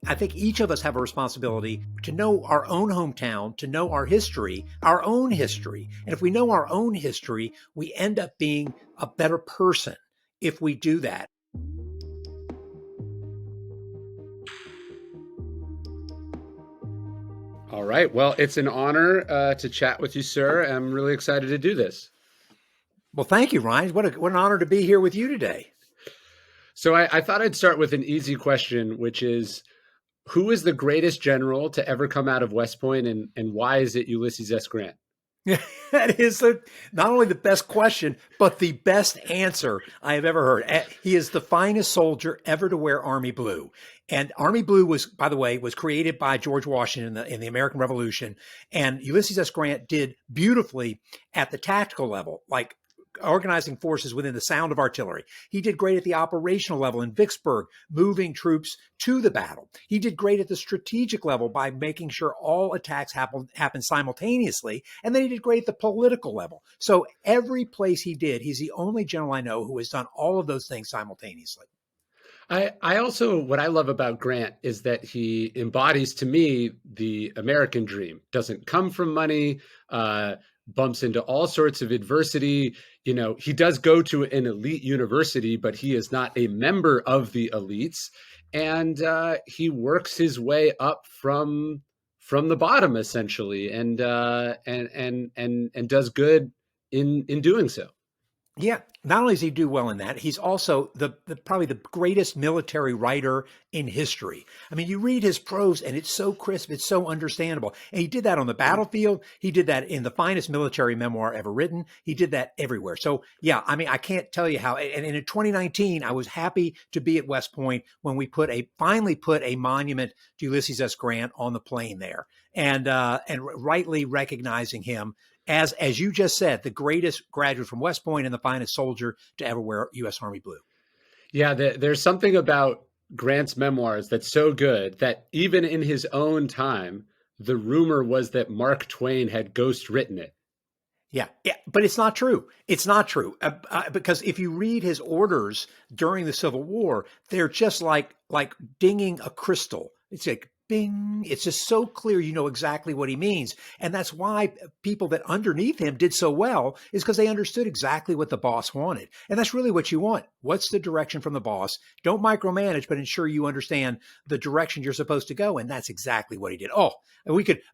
I think each of us have a responsibility to know our own hometown, to know our history, our own history. And if we know our own history, we end up being a better person if we do that. All right. Well, it's an honor to chat with you, sir. I'm really excited to do this. Well, thank you, Ryan. What an honor to be here with you today. So I thought I'd start with an easy question, which is, who is the greatest general to ever come out of West Point, and why is it Ulysses S. Grant? That is not only the best question, but the best answer I have ever heard. He is the finest soldier ever to wear Army blue. And Army blue was, by the way, was created by George Washington in the American Revolution. And Ulysses S. Grant did beautifully at the tactical level, like organizing forces within the sound of artillery. He did great at the operational level in Vicksburg, moving troops to the battle. He did great at the strategic level by making sure all attacks happen simultaneously. And then he did great at the political level. So every place he did, he's the only general I know who has done all of those things simultaneously. I also, what I love about Grant is that he embodies to me the American dream. Doesn't come from money, bumps into all sorts of adversity. You know, he does go to an elite university, but he is not a member of the elites. And he works his way up from the bottom, essentially, and does good in doing so. Yeah, not only does he do well in that, he's also probably the greatest military writer in history. I mean, you read his prose and it's so crisp, it's so understandable. And he did that on the battlefield. He did that in the finest military memoir ever written. He did that everywhere. So yeah, I mean, I can't tell you how. And in 2019, I was happy to be at West Point when we finally put a monument to Ulysses S. Grant on the plane there, and rightly recognizing him as you just said, the greatest graduate from West Point and the finest soldier to ever wear U.S. Army blue. Yeah, there's something about Grant's memoirs that's so good that even in his own time, the rumor was that Mark Twain had ghost written it. Yeah, but it's not true. It's not true because if you read his orders during the Civil War, they're just like dinging a crystal. It's like bing. It's just so clear, you know exactly what he means. And that's why people that underneath him did so well is because they understood exactly what the boss wanted. And that's really what you want. What's the direction from the boss? Don't micromanage, but ensure you understand the direction you're supposed to go. And that's exactly what he did. Oh,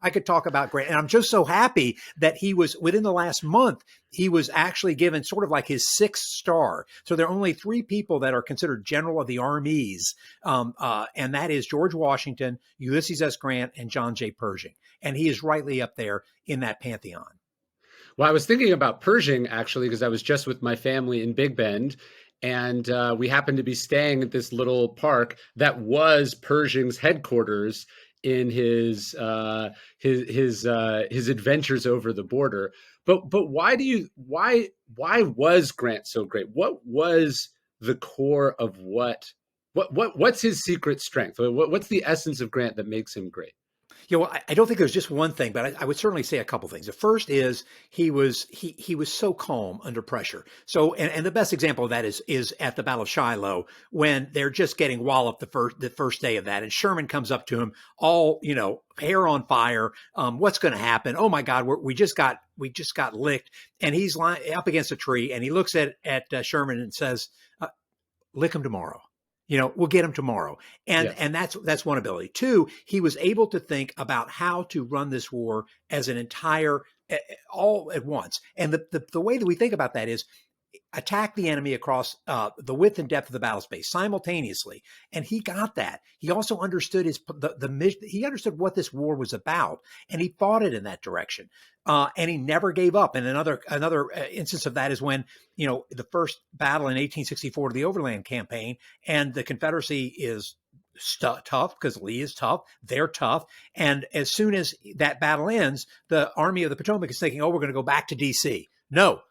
I could talk about Grant. And I'm just so happy that he was within the last month, he was actually given sort of like his 6th star. So there are only 3 people that are considered general of the armies. And that is George Washington, Ulysses S. Grant, and John J. Pershing. And he is rightly up there in that pantheon. Well, I was thinking about Pershing, actually, because I was just with my family in Big Bend. And we happened to be staying at this little park that was Pershing's headquarters in his adventures over the border. But why was Grant so great? What was the core of what's his secret strength? What's the essence of Grant that makes him great? Yeah, well, I don't think there's just one thing, but I would certainly say a couple things. The first is he was so calm under pressure. So, and the best example of that is at the Battle of Shiloh when they're just getting walloped the first day of that, and Sherman comes up to him, all hair on fire. What's going to happen? Oh my God, we just got licked, and he's lying up against a tree, and he looks at Sherman and says, "Lick him tomorrow." We'll get him tomorrow. And that's one ability. 2, he was able to think about how to run this war as an entire, all at once. And the way that we think about that is attack the enemy across the width and depth of the battle space simultaneously. And he got that. He also understood he understood what this war was about, and he fought it in that direction. And he never gave up. And another instance of that is when, the first battle in 1864, the Overland Campaign, and the Confederacy is tough because Lee is tough. They're tough. And as soon as that battle ends, the Army of the Potomac is thinking, oh, we're going to go back to D.C. No.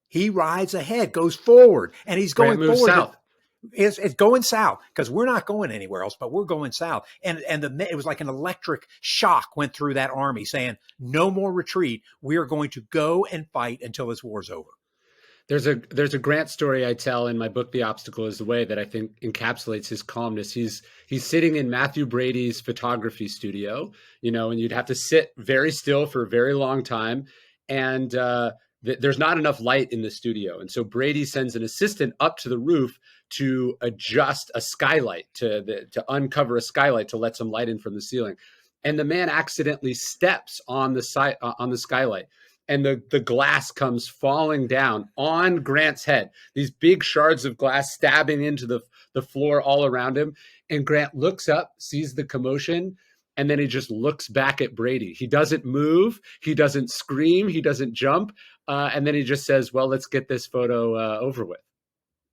He rides ahead, goes forward, and he's going forward. South. It's going south because we're not going anywhere else, but we're going south. And it was like an electric shock went through that army saying, no more retreat. We are going to go and fight until this war's over. There's a Grant story I tell in my book, The Obstacle is the Way, that I think encapsulates his calmness. He's sitting in Matthew Brady's photography studio, and you'd have to sit very still for a very long time, and there's not enough light in the studio, and so Brady sends an assistant up to the roof to adjust a skylight to uncover a skylight to let some light in from the ceiling, and the man accidentally steps on the skylight, and the glass comes falling down on Grant's head. These big shards of glass stabbing into the floor all around him. And Grant looks up, sees the commotion, and then he just looks back at Brady. He doesn't move. He doesn't scream. He doesn't jump. And then he just says, well, let's get this photo over with.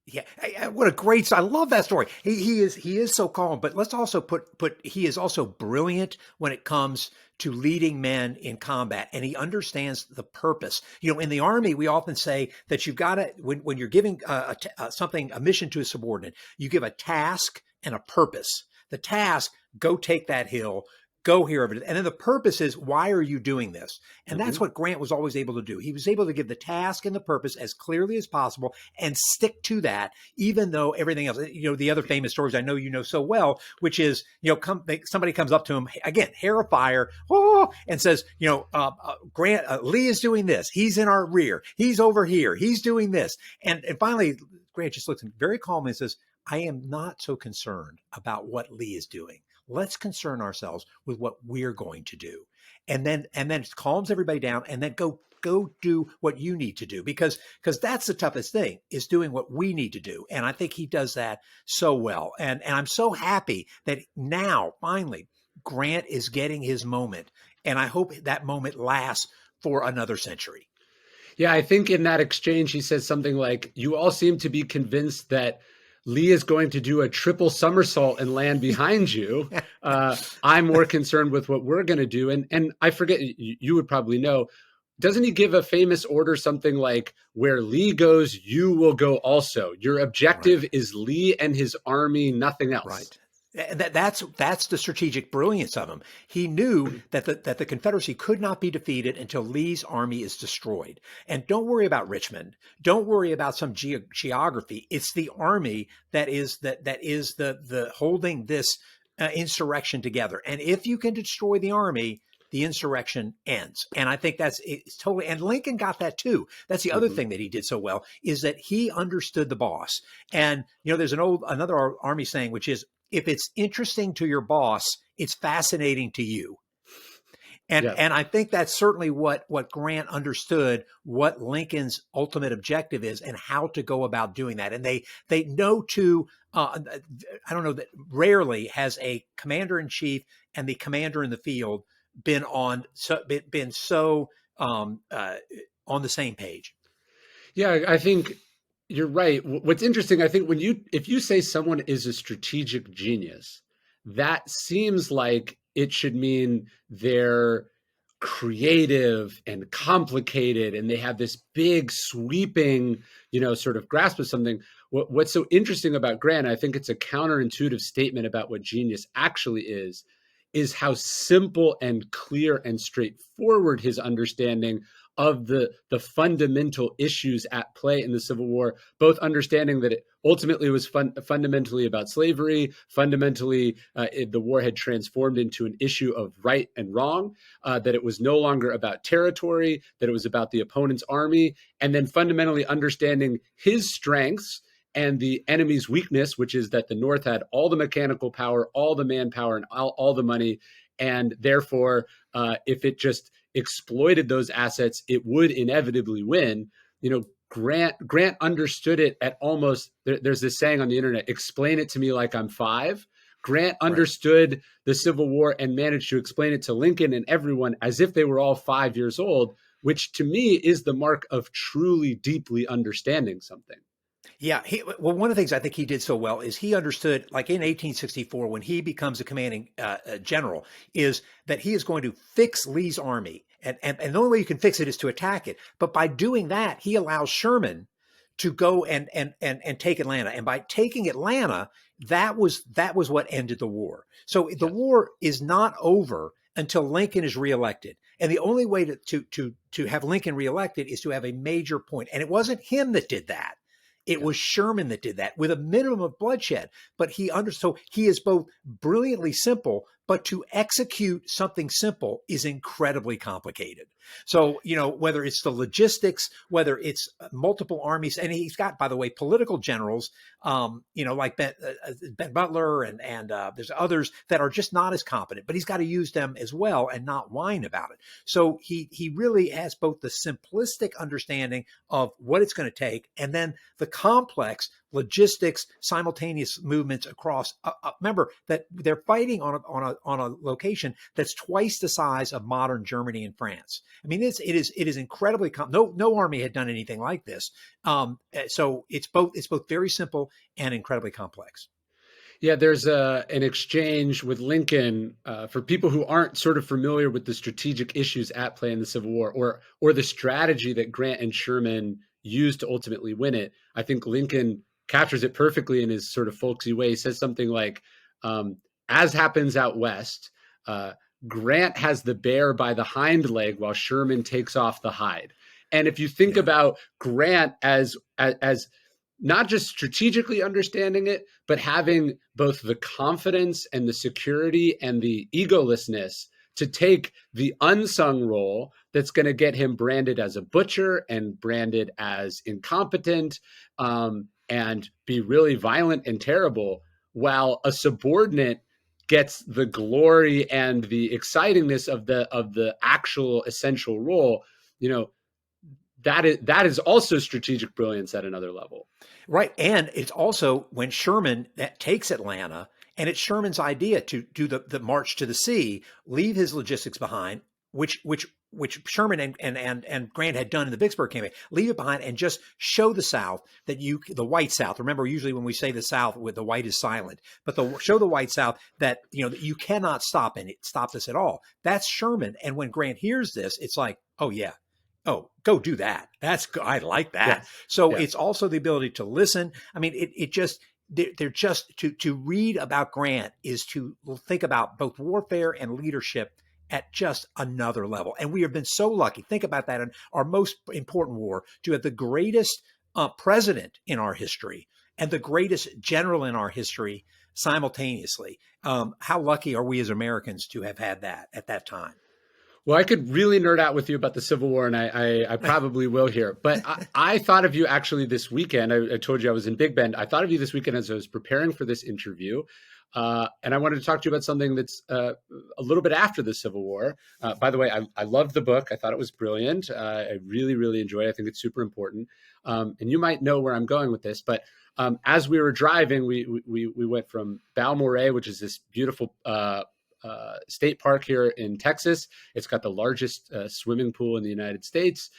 Yeah, what a great! I love that story. He is so calm, but let's also put he is also brilliant when it comes to leading men in combat, and he understands the purpose. In the Army, we often say that you've got to when you're giving a mission to a subordinate, you give a task and a purpose. The task: go take that hill. Go here, and then the purpose is, why are you doing this? And that's what Grant was always able to do. He was able to give the task and the purpose as clearly as possible and stick to that, even though everything else, the other famous stories I know you know so well, which is, somebody comes up to him, again, hair of fire, and says, Grant, Lee is doing this. He's in our rear. He's over here. He's doing this. And finally, Grant just looks very calmly and says, I am not so concerned about what Lee is doing. Let's concern ourselves with what we're going to do. And then it calms everybody down, and then go do what you need to do, because that's the toughest thing, is doing what we need to do. And I think he does that so well. And I'm so happy that now finally Grant is getting his moment. And I hope that moment lasts for another century. Yeah, I think in that exchange, he says something like, you all seem to be convinced that Lee is going to do a triple somersault and land behind you. I'm more concerned with what we're going to do. And I forget, you would probably know, doesn't he give a famous order, something like, where Lee goes, you will go also. Your objective is Lee and his army, nothing else. Right. That's the strategic brilliance of him. He knew that the Confederacy could not be defeated until Lee's army is destroyed. And don't worry about Richmond. Don't worry about some geography. It's the army that is the holding this insurrection together. And if you can destroy the army, the insurrection ends. And I think it's totally, and Lincoln got that too. That's the other thing that he did so well, is that he understood the boss. And, there's another army saying, which is, if it's interesting to your boss, it's fascinating to you. And I think that's certainly what Grant understood, what Lincoln's ultimate objective is, and how to go about doing that. And they know I don't know, that rarely has a commander in chief and the commander in the field been on the same page. Yeah, I think you're right. What's interesting, I think, if you say someone is a strategic genius, that seems like it should mean they're creative and complicated, and they have this big sweeping, sort of grasp of something. What's so interesting about Grant, I think it's a counterintuitive statement about what genius actually is how simple and clear and straightforward his understanding of the fundamental issues at play in the Civil War, both understanding that it ultimately was fundamentally about slavery, fundamentally the war had transformed into an issue of right and wrong, that it was no longer about territory, that it was about the opponent's army, and then fundamentally understanding his strengths and the enemy's weakness, which is that the North had all the mechanical power, all the manpower, and all the money. And therefore, if it just exploited those assets, it would inevitably win. Grant understood it at almost, there's this saying on the internet, explain it to me like I'm 5. Grant understood the Civil War and managed to explain it to Lincoln and everyone as if they were all 5 years old, which to me is the mark of truly deeply understanding something. Yeah. One of the things I think he did so well is he understood, like in 1864, when he becomes a commanding general, is that he is going to fix Lee's army. And the only way you can fix it is to attack it. But by doing that, he allows Sherman to go and take Atlanta. And by taking Atlanta, that was what ended the war. So the war is not over until Lincoln is reelected. And the only way to have Lincoln reelected is to have a major point. And it wasn't him that did that. It was Sherman that did that with a minimum of bloodshed. But so he is both brilliantly simple, but to execute something simple is incredibly complicated. So, whether it's the logistics, whether it's multiple armies, and he's got, by the way, political generals, like Ben Butler and there's others that are just not as competent, but he's got to use them as well and not whine about it. So he really has both the simplistic understanding of what it's going to take and then the complex logistics, simultaneous movements across. Remember that they're fighting on a location that's twice the size of modern Germany and France. I mean, it is incredibly no army had done anything like this. So it's both very simple and incredibly complex. Yeah, there's an exchange with Lincoln for people who aren't sort of familiar with the strategic issues at play in the Civil War or the strategy that Grant and Sherman used to ultimately win it. I think Lincoln captures it perfectly in his sort of folksy way. He says something like, as happens out west, Grant has the bear by the hind leg while Sherman takes off the hide. And if you think about Grant as not just strategically understanding it, but having both the confidence and the security and the egolessness to take the unsung role that's going to get him branded as a butcher and branded as incompetent, and be really violent and terrible, while a subordinate gets the glory and the excitingness of the actual essential role. That is also strategic brilliance at another level. Right. And it's also when Sherman takes Atlanta, and it's Sherman's idea to do the march to the sea, leave his logistics behind, which Sherman and Grant had done in the Vicksburg campaign, leave it behind and just show the South that the white South. Remember, usually when we say the South, with the white is silent, but show the white South that that you cannot stop this at all. That's Sherman. And when Grant hears this, it's like, oh yeah. Oh, go do that. I like that. Yes. So It's also the ability to listen. I mean, they're just to read about Grant is to think about both warfare and leadership at just another level. And we have been so lucky. Think about that in our most important war, to have the greatest president in our history and the greatest general in our history simultaneously. How lucky are we as Americans to have had that at that time? Well, I could really nerd out with you about the Civil War, and I probably will here. But I thought of you actually this weekend. I told you I was in Big Bend. I thought of you this weekend as I was preparing for this interview. And I wanted to talk to you about something that's a little bit after the Civil War. By the way, I loved the book. I thought it was brilliant. I really, really enjoyed it. I think it's super important. And you might know where I'm going with this, but as we were driving, we went from Balmorhea, which is this beautiful state park here in Texas. It's got the largest swimming pool in the United States,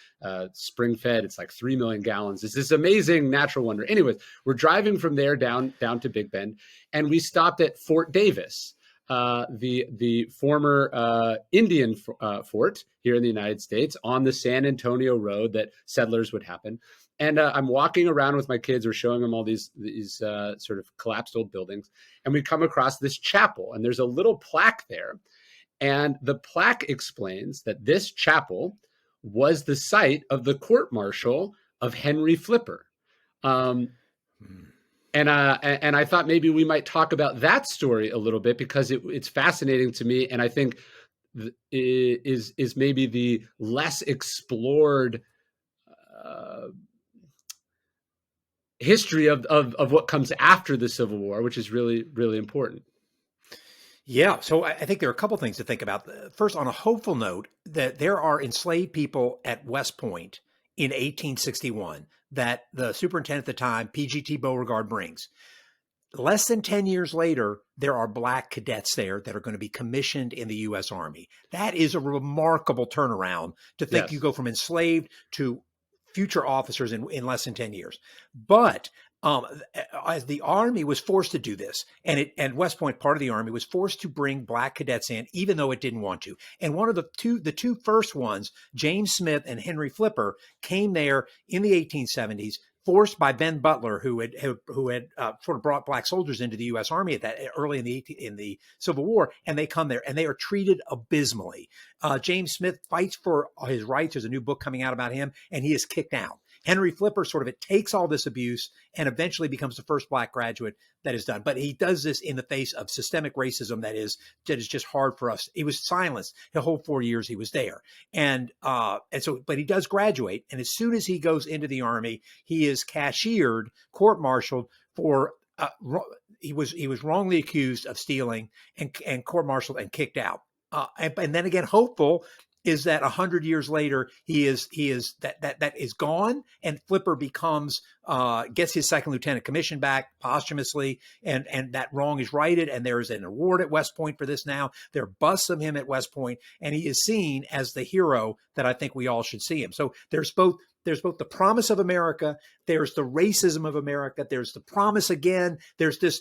spring fed. It's like 3 million gallons. It's this amazing natural wonder. Anyways, we're driving from there down to Big Bend, and we stopped at Fort Davis, the former Indian fort here in the United States on the San Antonio road that settlers would happen. And I'm walking around with my kids. We're showing them all these sort of collapsed old buildings. And we come across this chapel, and there's a little plaque there. And the plaque explains that this chapel was the site of the court-martial of Henry Flipper. And I thought maybe we might talk about that story a little bit, because it's fascinating to me. And I think is maybe the less explored history of what comes after the Civil War, which is really, really important. Yeah. So I think there are a couple things to think about. First, on a hopeful note, that there are enslaved people at West Point in 1861 that the superintendent at the time, P.G.T. Beauregard, brings. Less than 10 years later, there are black cadets there that are going to be commissioned in the U.S. Army. That is a remarkable turnaround to think. Yes. You go from enslaved to future officers in less than 10 years. But as the Army was forced to do this, and West Point, part of the Army, was forced to bring black cadets in, even though it didn't want to. And one of the two first ones, James Smith and Henry Flipper, came there in the 1870s forced by Ben Butler, who had sort of brought black soldiers into the U.S. Army at that early in the Civil War, and they come there and they are treated abysmally. James Smith fights for his rights. There's a new book coming out about him, and he is kicked out. Henry Flipper sort of it takes all this abuse and eventually becomes the first black graduate that is done. But he does this in the face of systemic racism that is just hard for us. He was silenced the whole 4 years he was there. And so, but he does graduate. And as soon as he goes into the Army, he is cashiered, court-martialed for he was wrongly accused of stealing and court-martialed and kicked out. And then again, hopeful is that 100 years later, he is that is gone, and Flipper becomes gets his second lieutenant commission back posthumously, and that wrong is righted, and there is an award at West Point for this now. There are busts of him at West Point, and he is seen as the hero that I think we all should see him. So there's both the promise of America, there's the racism of America, there's the promise again, there's this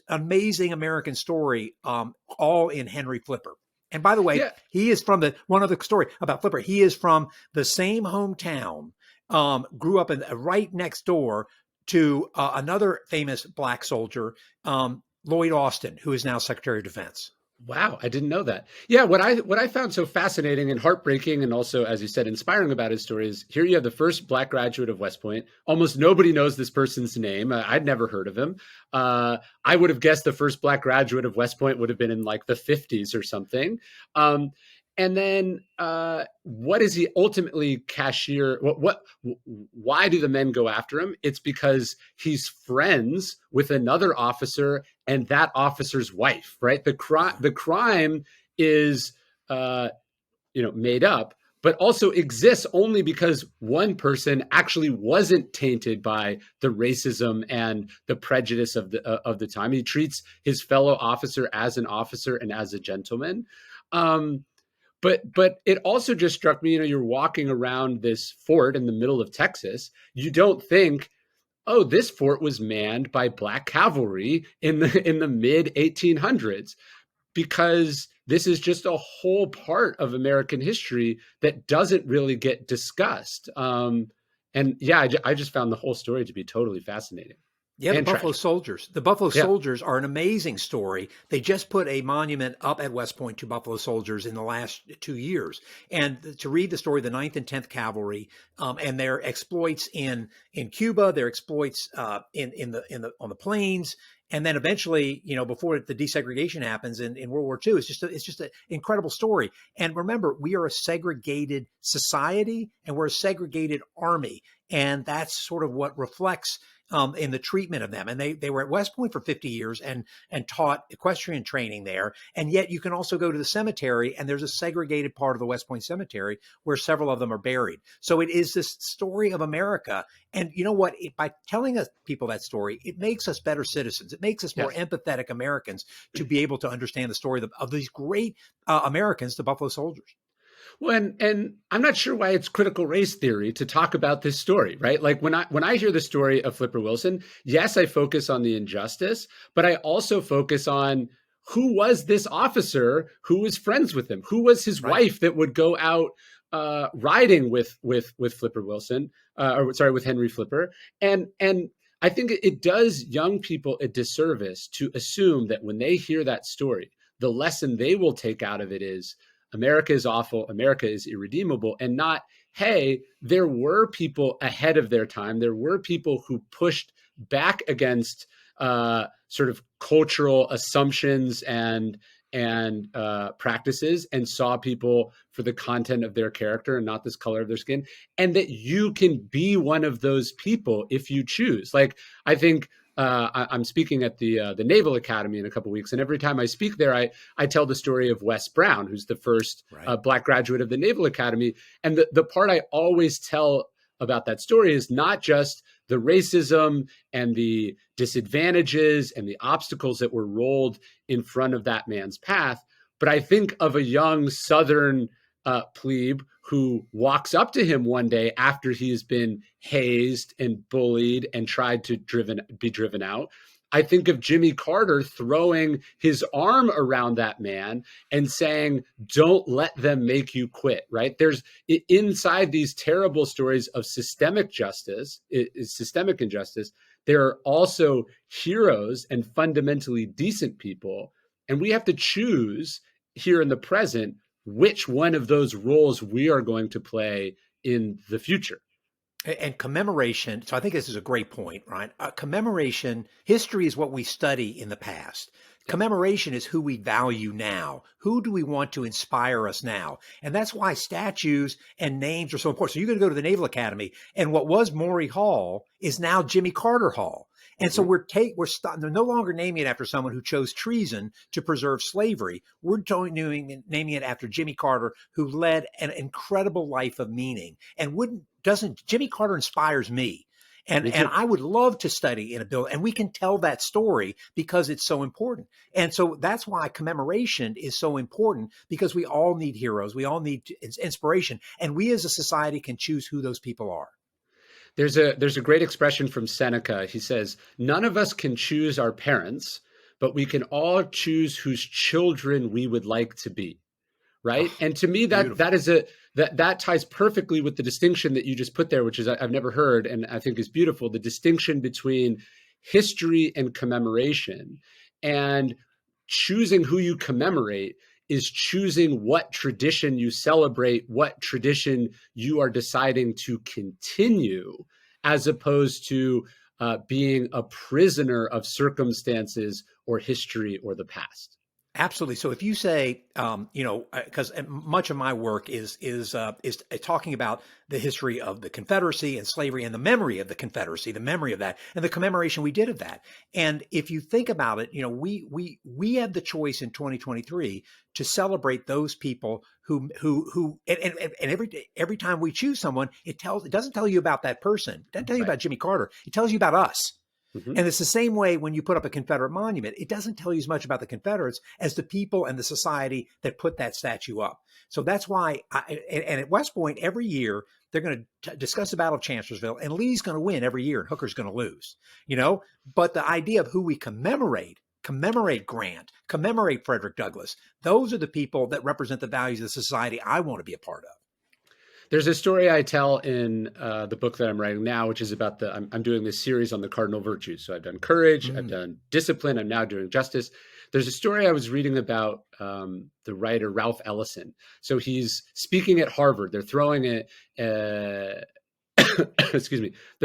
amazing American story, all in Henry Flipper. And by the way, he is from one other story about Flipper. He is from the same hometown, grew up right next door to another famous black soldier, Lloyd Austin, who is now Secretary of Defense. Wow, I didn't know that. Yeah, what I found so fascinating and heartbreaking, and also, as you said, inspiring about his story is here you have the first black graduate of West Point. Almost nobody knows this person's name. I'd never heard of him. I would have guessed the first black graduate of West Point would have been in like the 50s or something. And then what is he ultimately cashier? Why do the men go after him? It's because he's friends with another officer and that officer's wife, right? The crime is made up, but also exists only because one person actually wasn't tainted by the racism and the prejudice of the time. He treats his fellow officer as an officer and as a gentleman. But it also just struck me, you're walking around this fort in the middle of Texas. You don't think, oh, this fort was manned by black cavalry in the mid 1800s, because this is just a whole part of American history that doesn't really get discussed. And yeah, I just found the whole story to be totally fascinating. Yeah, the Buffalo Soldiers. The Buffalo Soldiers are an amazing story. They just put a monument up at West Point to Buffalo Soldiers in the last 2 years. And to read the story of the 9th and 10th Cavalry, and their exploits in Cuba, their exploits on the plains, and then eventually, before the desegregation happens in World War II, it's just an incredible story. And remember, we are a segregated society and we're a segregated army. And that's sort of what reflects in the treatment of them. And they were at West Point for 50 years and taught equestrian training there. And yet you can also go to the cemetery, and there's a segregated part of the West Point Cemetery where several of them are buried. So it is this story of America. And you know what? By telling us people that story, it makes us better citizens. It makes us more empathetic Americans to be able to understand the story of these great Americans, the Buffalo Soldiers. Well, and I'm not sure why it's critical race theory to talk about this story, right? Like when I hear the story of Flipper Wilson, yes, I focus on the injustice, but I also focus on who was this officer who was friends with him, who was his wife that would go out riding with Flipper Wilson, with Henry Flipper, and I think it does young people a disservice to assume that when they hear that story, the lesson they will take out of it is America is awful, America is irredeemable, and not, hey, there were people ahead of their time. There were people who pushed back against sort of cultural assumptions and practices and saw people for the content of their character and not this color of their skin, and that you can be one of those people if you choose. Like, I think I'm speaking at the Naval Academy in a couple of weeks, and every time I speak there, I tell the story of Wes Brown, who's the first black graduate of the Naval Academy. And the part I always tell about that story is not just the racism and the disadvantages and the obstacles that were rolled in front of that man's path, but I think of a young Southern plebe who walks up to him one day after he's been hazed and bullied and tried to be driven out, I think of Jimmy Carter throwing his arm around that man and saying, don't let them make you quit, right? There's inside these terrible stories of systemic justice, systemic injustice, there are also heroes and fundamentally decent people. And we have to choose here in the present which one of those roles we are going to play in the future. And commemoration, so I think this is a great point, right? Commemoration, history is what we study in the past. Commemoration is who we value now. Who do we want to inspire us now? And that's why statues and names are so important. So you're going to go to the Naval Academy, and what was Maury Hall is now Jimmy Carter Hall. And so they're no longer naming it after someone who chose treason to preserve slavery. We're naming it after Jimmy Carter, who led an incredible life of meaning. And Jimmy Carter inspires me. And I would love to study in a building, and we can tell that story because it's so important. And so that's why commemoration is so important, because we all need heroes. We all need inspiration. And we as a society can choose who those people are. There's a great expression from Seneca. He says, none of us can choose our parents, but we can all choose whose children we would like to be. Right. And to me, that ties perfectly with the distinction that you just put there, which is I've never heard and I think is beautiful, the distinction between history and commemoration. And choosing who you commemorate is choosing what tradition you celebrate, what tradition you are deciding to continue, as opposed to being a prisoner of circumstances or history or the past. Absolutely. So if you say, because much of my work is talking about the history of the Confederacy and slavery and the memory of the Confederacy, the memory of that, and the commemoration we did of that. And if you think about it, we have the choice in 2023 to celebrate those people who and every time we choose someone, it doesn't tell you about that person. It doesn't tell you about Jimmy Carter. It tells you about us. Mm-hmm. And it's the same way when you put up a Confederate monument. It doesn't tell you as much about the Confederates as the people and the society that put that statue up. So that's why, and at West Point, every year, they're going to discuss the Battle of Chancellorsville, and Lee's going to win every year, and Hooker's going to lose. But the idea of who we commemorate Grant, commemorate Frederick Douglass, those are the people that represent the values of the society I want to be a part of. There's a story I tell in the book that I'm writing now, which is about I'm doing this series on the cardinal virtues. So I've done courage, I've done discipline, I'm now doing justice. There's a story I was reading about the writer Ralph Ellison. So he's speaking at Harvard. They're throwing they're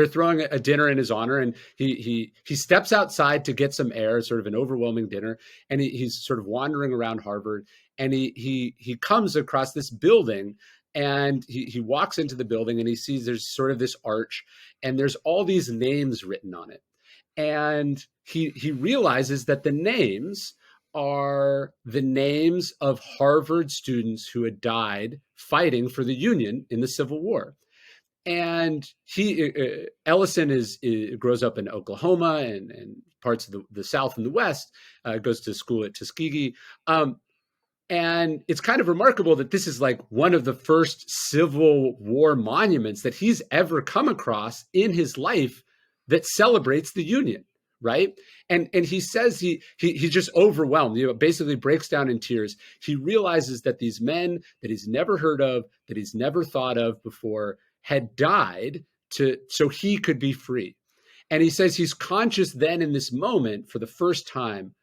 throwing a dinner in his honor, and he steps outside to get some air, sort of an overwhelming dinner, and he's sort of wandering around Harvard, and he comes across this building. And he walks into the building and he sees there's sort of this arch and there's all these names written on it. And he realizes that the names are the names of Harvard students who had died fighting for the Union in the Civil War. And Ellison grows up in Oklahoma and parts of the South and the West, goes to school at Tuskegee. And it's kind of remarkable that this is like one of the first Civil War monuments that he's ever come across in his life that celebrates the Union, right? And he says he's just overwhelmed, basically breaks down in tears. He realizes that these men that he's never heard of, that he's never thought of before, had died so he could be free. And he says he's conscious then in this moment for the first time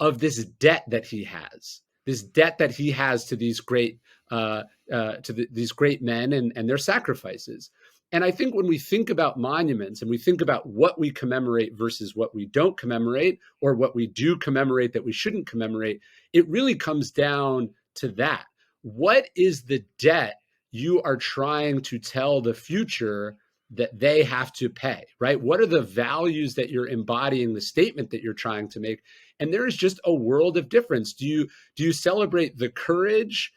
of this debt that he has. This debt that he has to these great these great men and their sacrifices. And I think when we think about monuments and we think about what we commemorate versus what we don't commemorate, or what we do commemorate that we shouldn't commemorate, it really comes down to that. What is the debt you are trying to tell the future that they have to pay, right? What are the values that you're embodying, the statement that you're trying to make? And there is just a world of difference. Do you celebrate the courage,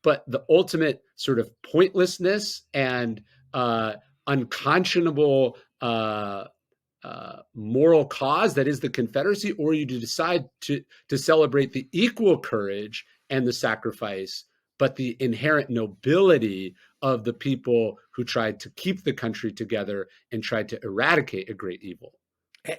but the ultimate sort of pointlessness and unconscionable moral cause that is the Confederacy, or you decide to celebrate the equal courage and the sacrifice, but the inherent nobility of the people who tried to keep the country together and tried to eradicate a great evil?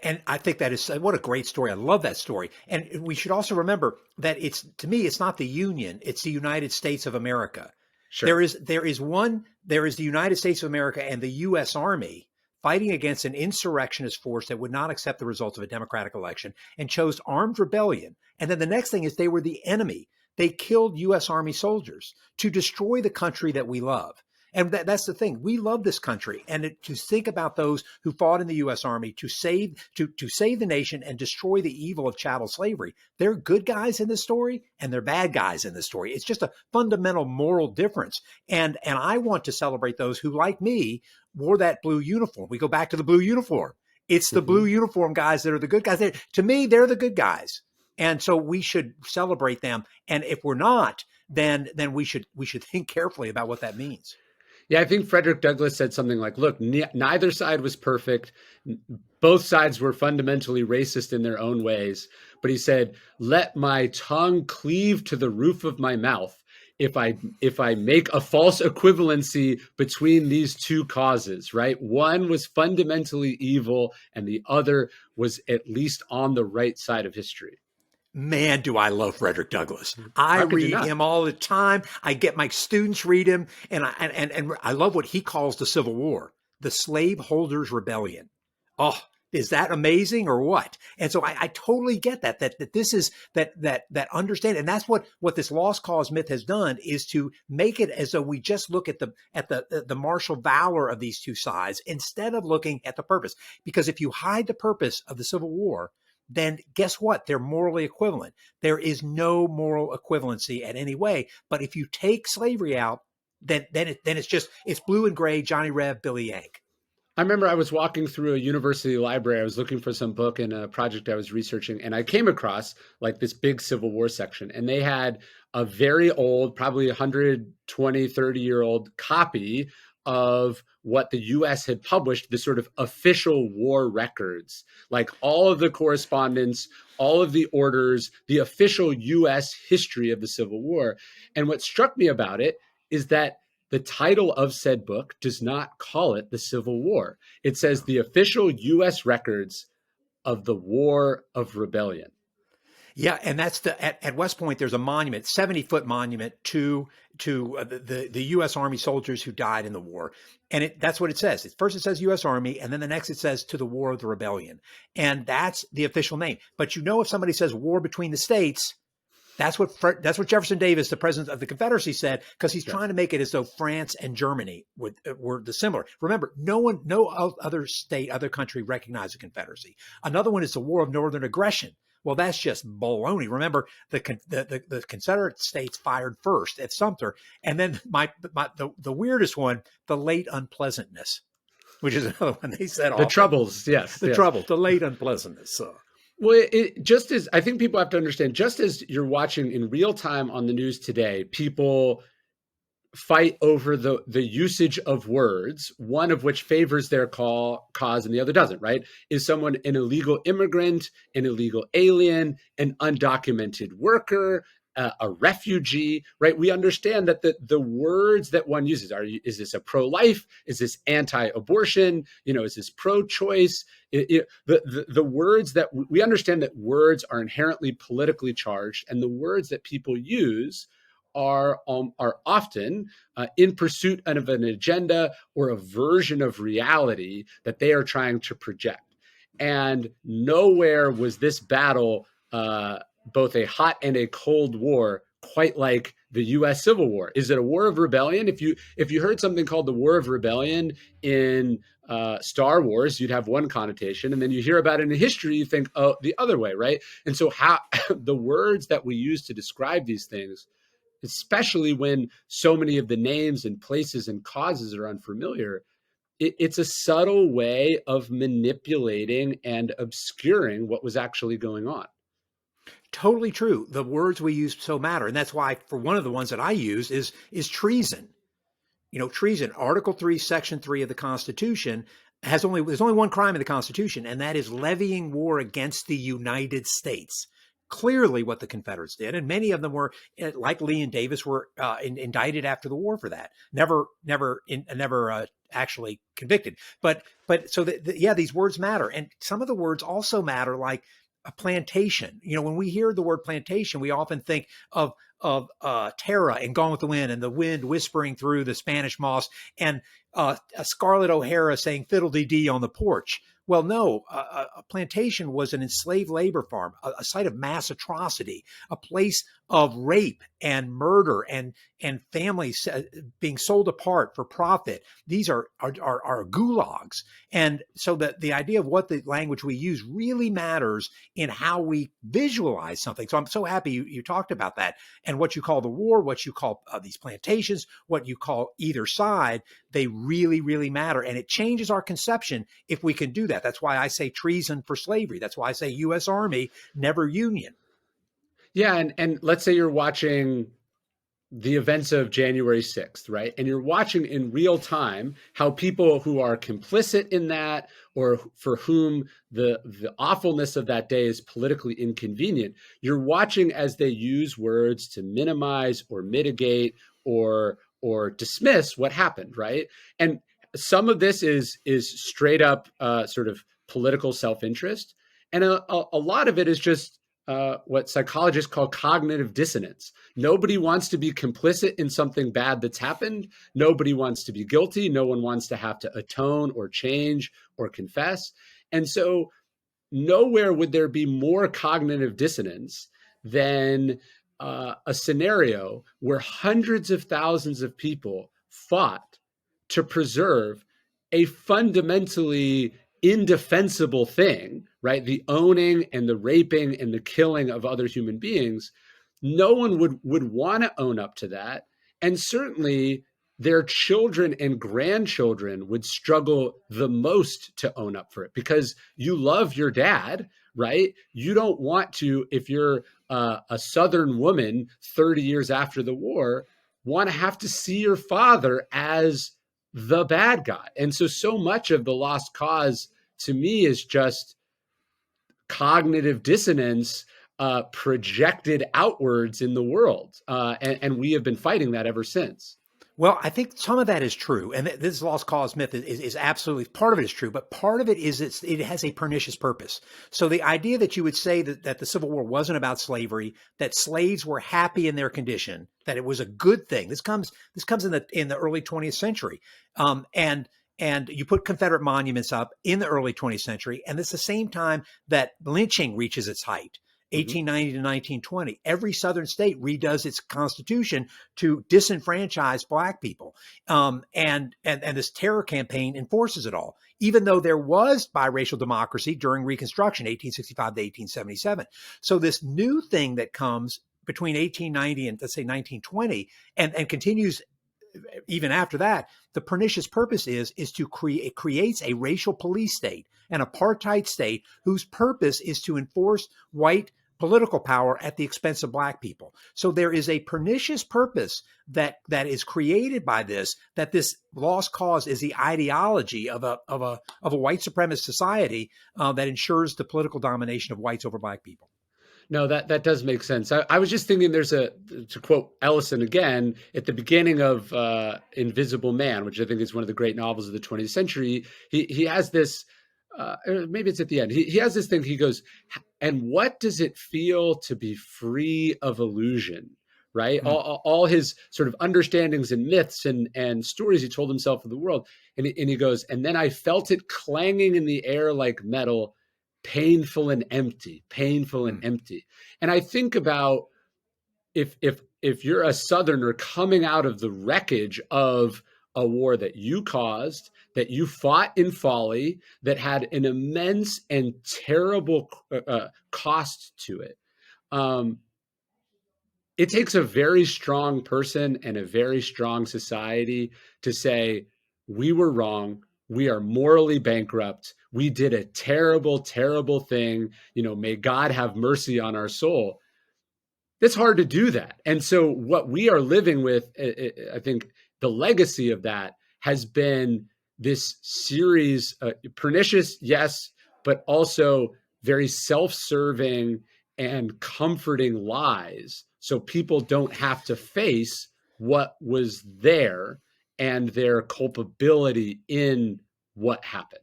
And I think that is what a great story. I love that story. And we should also remember that to me, it's not the Union, it's the United States of America. Sure. There is the United States of America and the U.S. Army fighting against an insurrectionist force that would not accept the results of a democratic election and chose armed rebellion. And then the next thing is they were the enemy. They killed U.S. Army soldiers to destroy the country that we love. And that's the thing. We love this country, and to think about those who fought in the U.S. Army to save the nation and destroy the evil of chattel slavery. They're good guys in this story, and they're bad guys in this story. It's just a fundamental moral difference. And I want to celebrate those who, like me, wore that blue uniform. We go back to the blue uniform. It's the blue uniform guys that are the good guys. To me, they're the good guys, and so we should celebrate them. And if we're not, then we should think carefully about what that means. Yeah, I think Frederick Douglass said something like, look, neither side was perfect. Both sides were fundamentally racist in their own ways. But he said, let my tongue cleave to the roof of my mouth if I make a false equivalency between these two causes, right? One was fundamentally evil and the other was at least on the right side of history. Man, do I love Frederick Douglass. I How could you read not? him all the time. I get my students read him, and I love what he calls the Civil War, the slaveholders' rebellion. Oh, is that amazing or what? And so I totally get that this is that understand, and that's what this lost cause myth has done, is to make it as though we just look at the martial valor of these two sides instead of looking at the purpose. Because if you hide the purpose of the Civil War, then guess what? They're morally equivalent. There is no moral equivalency in any way. But if you take slavery out, then it's blue and gray, Johnny Reb, Billy Yank. I remember I was walking through a university library. I was looking for some book in a project I was researching, and I came across like this big Civil War section, and they had a very old, probably 120, 30-year-old copy of what the U.S. had published, the sort of official war records, like all of the correspondence, all of the orders, the official U.S. history of the Civil War. And what struck me about it is that the title of said book does not call it the Civil War. It says the official U.S. records of the War of Rebellion. Yeah, and that's at West Point. There's a monument, 70-foot monument to the U.S. Army soldiers who died in the war, and that's what it says. First it says U.S. Army, and then the next it says to the War of the Rebellion, and that's the official name. But if somebody says war between the states, that's what Jefferson Davis, the president of the Confederacy, said, because he's trying to make it as though France and Germany were the similar. Remember, no other country recognized the Confederacy. Another one is the War of Northern Aggression. Well, that's just baloney. Remember, the Confederate States fired first at Sumter, and then the weirdest one, the late unpleasantness, which is another one they said. The troubles, yes. Trouble, the late unpleasantness. So. Well, just as I think people have to understand, just as you're watching in real time on the news today, people fight over the usage of words, one of which favors their cause and the other doesn't, right? Is someone an illegal immigrant, an illegal alien, an undocumented worker, a refugee, right? We understand that the words that one uses is this a pro-life? Is this anti-abortion? Is this pro-choice? The words that we understand that words are inherently politically charged, and the words that people use are often in pursuit of an agenda or a version of reality that they are trying to project. And nowhere was this battle both a hot and a cold war quite like the U.S. Civil War. Is it a war of rebellion? If you heard something called the War of Rebellion in Star Wars, you'd have one connotation, and then you hear about it in history, you think, oh, the other way, right? And so how the words that we use to describe these things, especially when so many of the names and places and causes are unfamiliar, it's a subtle way of manipulating and obscuring what was actually going on. Totally true. The words we use so matter. And that's why, for one of the ones that I use is treason. Treason, Article 3, Section 3 of the Constitution there's only one crime in the Constitution, and that is levying war against the United States. clearly what the Confederates did, and many of them were, like Lee and Davis, were indicted after the war for that. Never actually convicted. But so yeah, these words matter, and some of the words also matter, like a plantation. When we hear the word plantation, we often think of Tara and Gone with the Wind, and the wind whispering through the Spanish moss, and a Scarlett O'Hara saying fiddle-dee-dee on the porch. Well, no, a plantation was an enslaved labor farm, a site of mass atrocity, a place of rape and murder and families being sold apart for profit. These are gulags. And so the idea of what the language we use really matters in how we visualize something. So I'm so happy you talked about that. And what you call the war, what you call these plantations, what you call either side, they really, really matter. And it changes our conception if we can do that. That's why I say treason for slavery. That's why I say U.S. Army, never Union. Yeah. And let's say you're watching the events of January 6th, right? And you're watching in real time how people who are complicit in that, or for whom the awfulness of that day is politically inconvenient, you're watching as they use words to minimize or mitigate or dismiss what happened, right? And some of this is straight up sort of political self-interest. And a lot of it is just what psychologists call cognitive dissonance. Nobody wants to be complicit in something bad that's happened. Nobody wants to be guilty. No one wants to have to atone or change or confess. And so nowhere would there be more cognitive dissonance than a scenario where hundreds of thousands of people fought to preserve a fundamentally indefensible thing, right? The owning and the raping and the killing of other human beings. No one would want to own up to that. And certainly their children and grandchildren would struggle the most to own up for it, because you love your dad, right? You don't want to, if you're a Southern woman 30 years after the war, want to have to see your father as the bad guy. And so much of the lost cause to me is just cognitive dissonance projected outwards in the world. And we have been fighting that ever since. Well, I think some of that is true. And this lost cause myth is absolutely, part of it is true, but part of it is it has a pernicious purpose. So the idea that you would say that the Civil War wasn't about slavery, that slaves were happy in their condition, that it was a good thing. This comes in the early 20th century. And you put Confederate monuments up in the early 20th century, and it's the same time that lynching reaches its height. 1890 to 1920, every Southern state redoes its constitution to disenfranchise Black people. And this terror campaign enforces it all, even though there was biracial democracy during Reconstruction, 1865 to 1877. So this new thing that comes between 1890 and, let's say, 1920, and continues even after that, the pernicious purpose is to creates a racial police state, an apartheid state whose purpose is to enforce white political power at the expense of Black people. So there is a pernicious purpose that is created by this, that this lost cause is the ideology of a white supremacist society that ensures the political domination of whites over Black people. No, that does make sense. I was just thinking to quote Ellison again, at the beginning of Invisible Man, which I think is one of the great novels of the 20th century, he has this, maybe it's at the end, he has this thing, he goes, and what does it feel to be free of illusion, right? Mm-hmm. All his sort of understandings and myths and stories he told himself of the world. And he goes, and then I felt it clanging in the air like metal, painful and empty. And I think about if you're a Southerner coming out of the wreckage of a war that you caused, that you fought in folly, that had an immense and terrible cost to it. It takes a very strong person and a very strong society to say, we were wrong. We are morally bankrupt. We did a terrible, terrible thing. May God have mercy on our soul. It's hard to do that. And so what we are living with, I think the legacy of that has been this series, pernicious, yes, but also very self-serving and comforting lies so people don't have to face what was there and their culpability in what happened.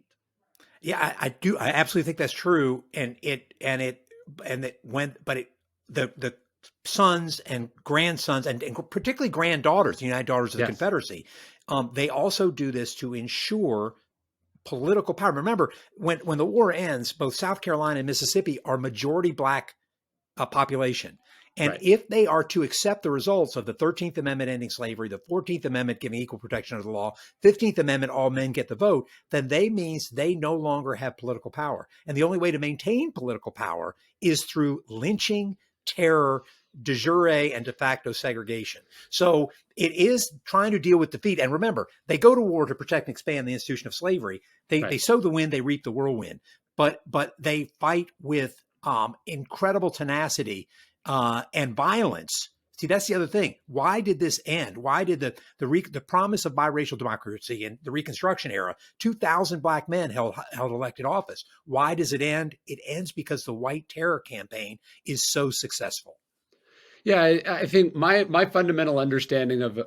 Yeah, I do. I absolutely think that's true. And it went, but it, the sons and grandsons and particularly granddaughters, the United Daughters of the Yes, Confederacy, they also do this to ensure political power. Remember, when the war ends, both South Carolina and Mississippi are majority black population. And right. if they are to accept the results of the 13th Amendment ending slavery, the 14th Amendment giving equal protection under the law, 15th Amendment, all men get the vote, then they means they no longer have political power. And the only way to maintain political power is through lynching, terror, de jure, and de facto segregation. So it is trying to deal with defeat. And remember, they go to war to protect and expand the institution of slavery. They Right. sow the wind, they reap the whirlwind. But they fight with incredible tenacity and violence. See, that's the other thing. Why did this end? Why did the promise of biracial democracy in the Reconstruction era, 2,000 black men held elected office? Why does it end? It ends because the White Terror campaign is so successful. Yeah, I think my fundamental understanding of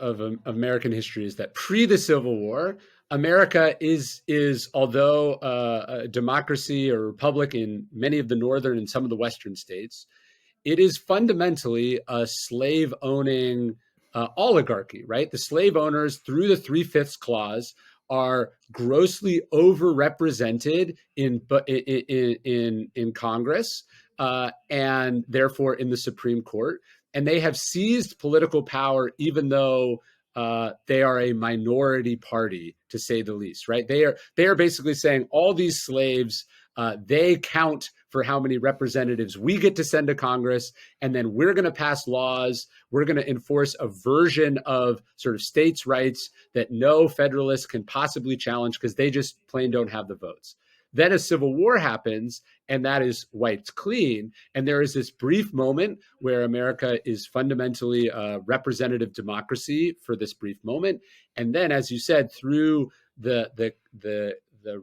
American history is that pre the Civil War, America is although a democracy or republic in many of the northern and some of the western states, it is fundamentally a slave owning oligarchy, right? The slave owners, through the 3/5 clause, are grossly overrepresented in Congress and therefore in the Supreme Court. And they have seized political power, even though they are a minority party, to say the least, right? They are basically saying all these slaves, they count for how many representatives we get to send to Congress, and then we're going to pass laws. We're going to enforce a version of sort of states' rights that no Federalists can possibly challenge because they just plain don't have the votes. Then a civil war happens, and that is wiped clean. And there is this brief moment where America is fundamentally a representative democracy for this brief moment. And then, as you said, through the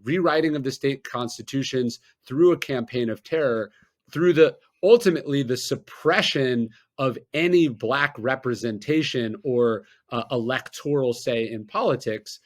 rewriting of the state constitutions, through a campaign of terror, through the ultimately the suppression of any black representation or electoral say in politics,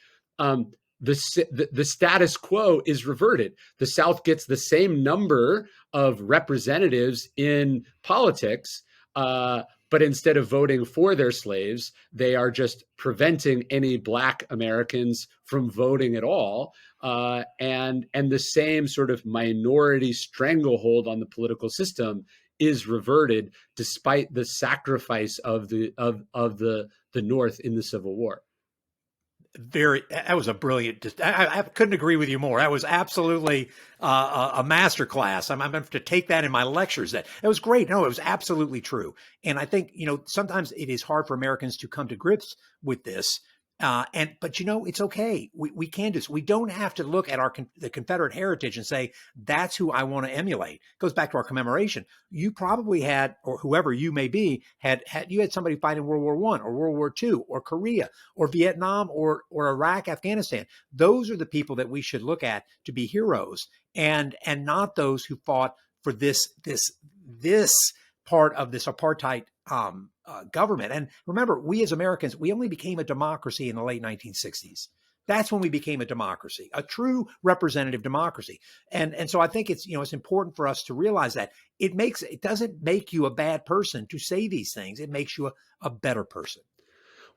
the status quo is reverted. The South gets the same number of representatives in politics, but instead of voting for their slaves, they are just preventing any black Americans from voting at all. And the same sort of minority stranglehold on the political system is reverted, despite the sacrifice of the North in the Civil War. That was a brilliant. I couldn't agree with you more. That was absolutely a master class. I'm going to have to take that in my lectures. That was great. No, it was absolutely true. And I think sometimes it is hard for Americans to come to grips with this. But it's okay. We can do this. We don't have to look at the Confederate heritage and say that's who I want to emulate. It goes back to our commemoration. You probably had, or whoever you may be, had somebody fight in World War I or World War II or Korea or Vietnam or Iraq, Afghanistan. Those are the people that we should look at to be heroes, and not those who fought for this part of this apartheid government. And remember, we as Americans, we only became a democracy in the late 1960s. That's when we became a democracy, a true representative democracy. And so I think it's important for us to realize that it doesn't make you a bad person to say these things. It makes you a better person.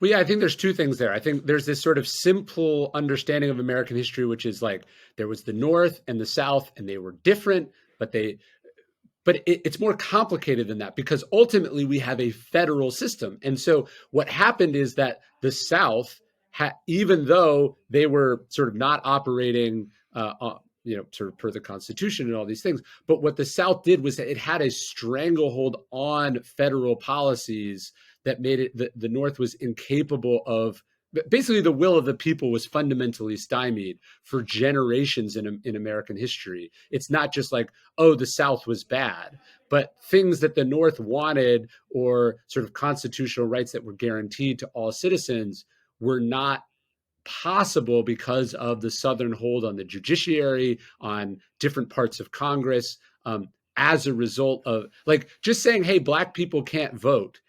Well, yeah, I think there's two things there. I think there's this sort of simple understanding of American history, which is like there was the North and the South, and they were different, but it's more complicated than that, because ultimately we have a federal system. And so what happened is that the South, even though they were sort of not operating, sort of per the Constitution and all these things, but what the South did was that it had a stranglehold on federal policies that made it the North was incapable of. Basically, the will of the people was fundamentally stymied for generations in American history. It's not just like, oh, the South was bad, but things that the North wanted, or sort of constitutional rights that were guaranteed to all citizens, were not possible because of the Southern hold on the judiciary, on different parts of Congress. as a result of, like, just saying, hey, black people can't vote.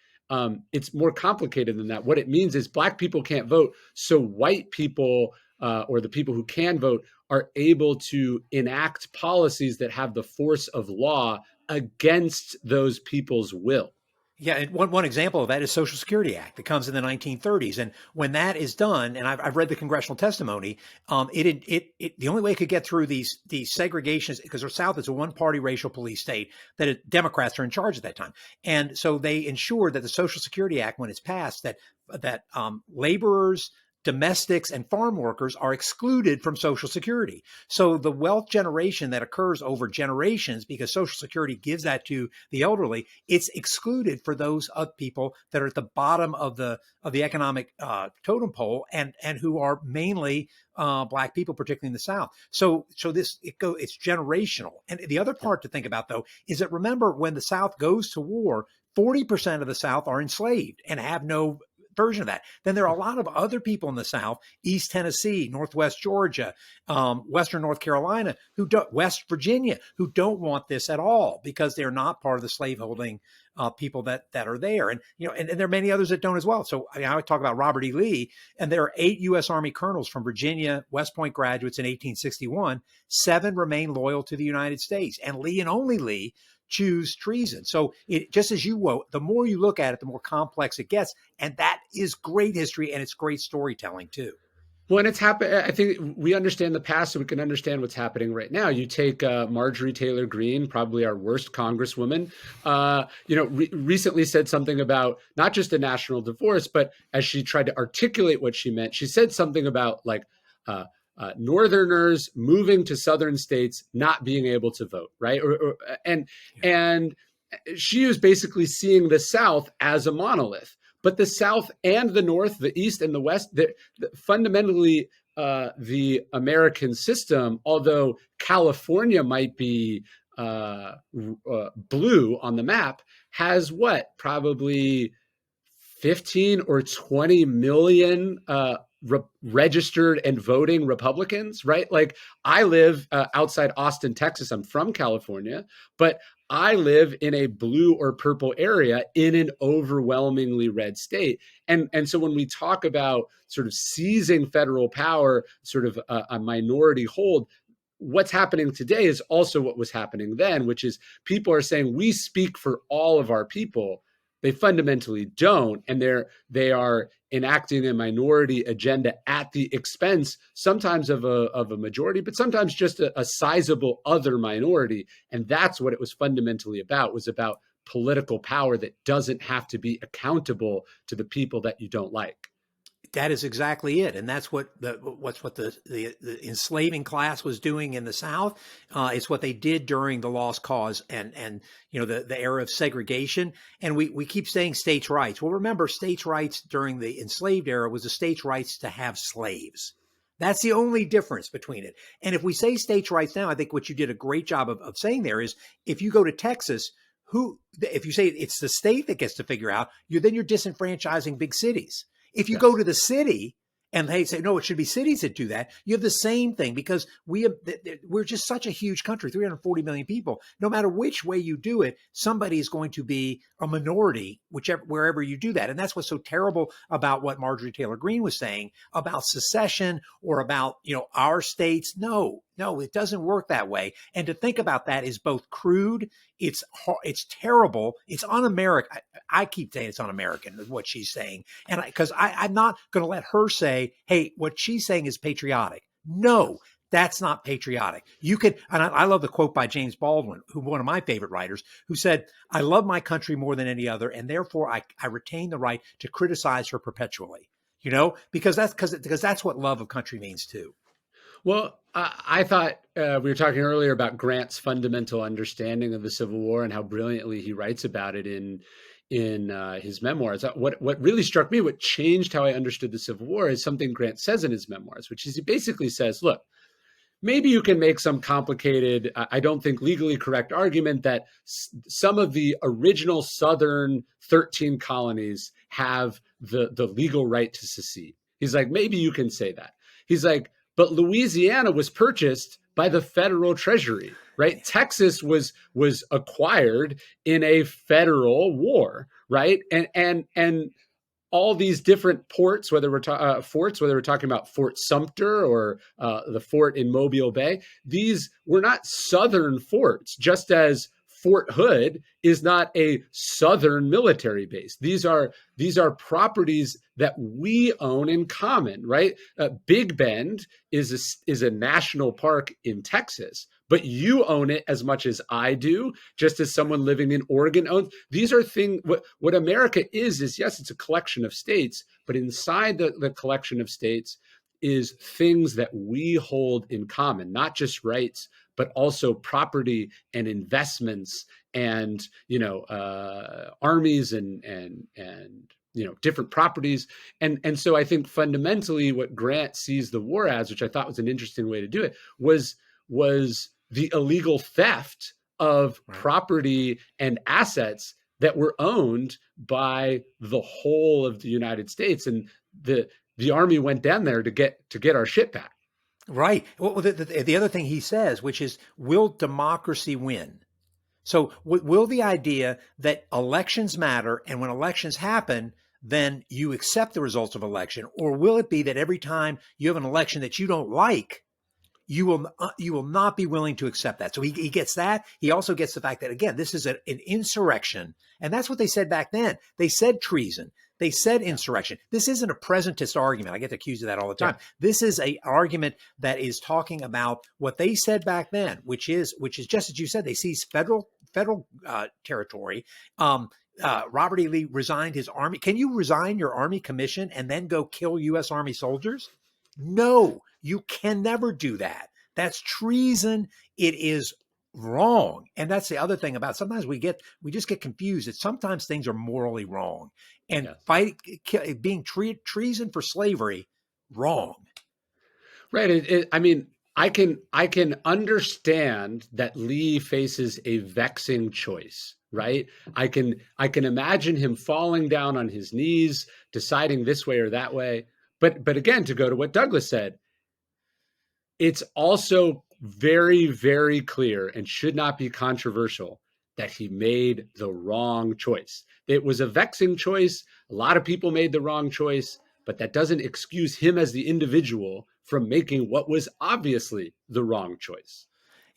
It's more complicated than that. What it means is black people can't vote, so white people, or the people who can vote, are able to enact policies that have the force of law against those people's will. Yeah, and one example of that is Social Security Act that comes in the 1930s, and when that is done, and I've read the congressional testimony, the only way it could get through these segregations, because the South is a one-party racial police state, that Democrats are in charge at that time, and so they ensured that the Social Security Act, when it's passed, that laborers, domestics, and farm workers are excluded from Social Security. So the wealth generation that occurs over generations, because Social Security gives that to the elderly, it's excluded for those people that are at the bottom of the economic totem pole, and who are mainly black people, particularly in the South. So it's generational. And the other part to think about, though, is that, remember, when the South goes to war, 40% of the South are enslaved and have no version of that. Then there are a lot of other people in the South, East Tennessee, Northwest Georgia, Western North Carolina, West Virginia, who don't want this at all, because they're not part of the slaveholding people that are there. And, and there are many others that don't as well. So I talk about Robert E. Lee, and there are 8 U.S. Army colonels from Virginia, West Point graduates in 1861. 7 remain loyal to the United States, and Lee, and only Lee, choose treason. So just as the more you look at it, the more complex it gets. And that is great history, and it's great storytelling too. When it's happened, I think we understand the past, so we can understand what's happening right now. You take Marjorie Taylor Greene, probably our worst congresswoman, recently said something about not just a national divorce, but as she tried to articulate what she meant, she said something about Northerners moving to Southern states not being able to vote, right? And she was basically seeing the South as a monolith. But the South and the North, the East and the West, fundamentally, the American system, although California might be blue on the map, has probably 15 or 20 million registered and voting Republicans, right? Like, I live outside Austin, Texas. I'm from California, but I live in a blue or purple area in an overwhelmingly red state. And so when we talk about sort of seizing federal power, sort of a minority hold, what's happening today is also what was happening then, which is people are saying we speak for all of our people. They fundamentally don't, and they are enacting a minority agenda at the expense sometimes of a majority, but sometimes just a sizable other minority. And that's what it was fundamentally about. It was about political power that doesn't have to be accountable to the people that you don't like. That is exactly it, and that's what the enslaving class was doing in the South. It's what they did during the Lost Cause and the era of segregation. And we keep saying states' rights. Well, remember, states' rights during the enslaved era was the states' rights to have slaves. That's the only difference between it. And if we say states' rights now, I think what you did a great job of saying there is, if you go to Texas, if you say it's the state that gets to figure out, then you're disenfranchising big cities. If you go to the city and they say, no, it should be cities that do that, you have the same thing, because we're just such a huge country, 340 million people. No matter which way you do it, somebody is going to be a minority, wherever you do that. And that's what's so terrible about what Marjorie Taylor Greene was saying about secession or about, our states. No, it doesn't work that way. And to think about that is both crude, it's terrible, it's un-American. I keep saying it's un-American, is what she's saying. And because I'm not going to let her say, hey, what she's saying is patriotic. No, that's not patriotic. You could, and I love the quote by James Baldwin, one of my favorite writers, who said, I love my country more than any other, and therefore I retain the right to criticize her perpetually. Because that's what love of country means too. Well, I thought we were talking earlier about Grant's fundamental understanding of the Civil War and how brilliantly he writes about it in his memoirs. What really struck me, what changed how I understood the Civil War, is something Grant says in his memoirs, which is he basically says, look, maybe you can make some complicated, I don't think legally correct argument that some of the original Southern 13 colonies have the legal right to secede. He's like, maybe you can say that. He's like, but Louisiana was purchased by the federal treasury, right? Texas was acquired in a federal war, right? And all these different ports, whether forts, whether we're talking about Fort Sumter or the fort in Mobile Bay, these were not Southern forts, just as Fort Hood is not a Southern military base. These are properties that we own in common, right? Big Bend is a national park in Texas, but you own it as much as I do, just as someone living in Oregon owns. These are things, what America is yes, it's a collection of states, but inside the collection of states is things that we hold in common, not just rights, but also property and investments and, armies and different properties. And so I think fundamentally what Grant sees the war as, which I thought was an interesting way to do it, was the illegal theft of property and assets that were owned by the whole of the United States. And the army went down there to get our shit back. Right. Well, the other thing he says, which is, will democracy win? So will the idea that elections matter, and when elections happen, then you accept the results of election, or will it be that every time you have an election that you don't like, you will not be willing to accept that? So he gets that. He also gets the fact that, again, this is an insurrection. And that's what they said back then. They said treason. They said insurrection. This isn't a presentist argument. I get accused of that all the time. Yeah. This is an argument that is talking about what they said back then, which is just as you said, they seized federal territory. Robert E. Lee resigned his army. Can you resign your army commission and then go kill U.S. Army soldiers? No, you can never do that. That's treason. It is wrong. And that's the other thing about, sometimes we just get confused that sometimes things are morally wrong, and being treason for slavery, wrong. Right. I mean, I can understand that Lee faces a vexing choice, right? I can imagine him falling down on his knees, deciding this way or that way. But again, to go to what Douglas said, it's also very, very clear and should not be controversial that he made the wrong choice. It was a vexing choice. A lot of people made the wrong choice, but that doesn't excuse him as the individual from making what was obviously the wrong choice.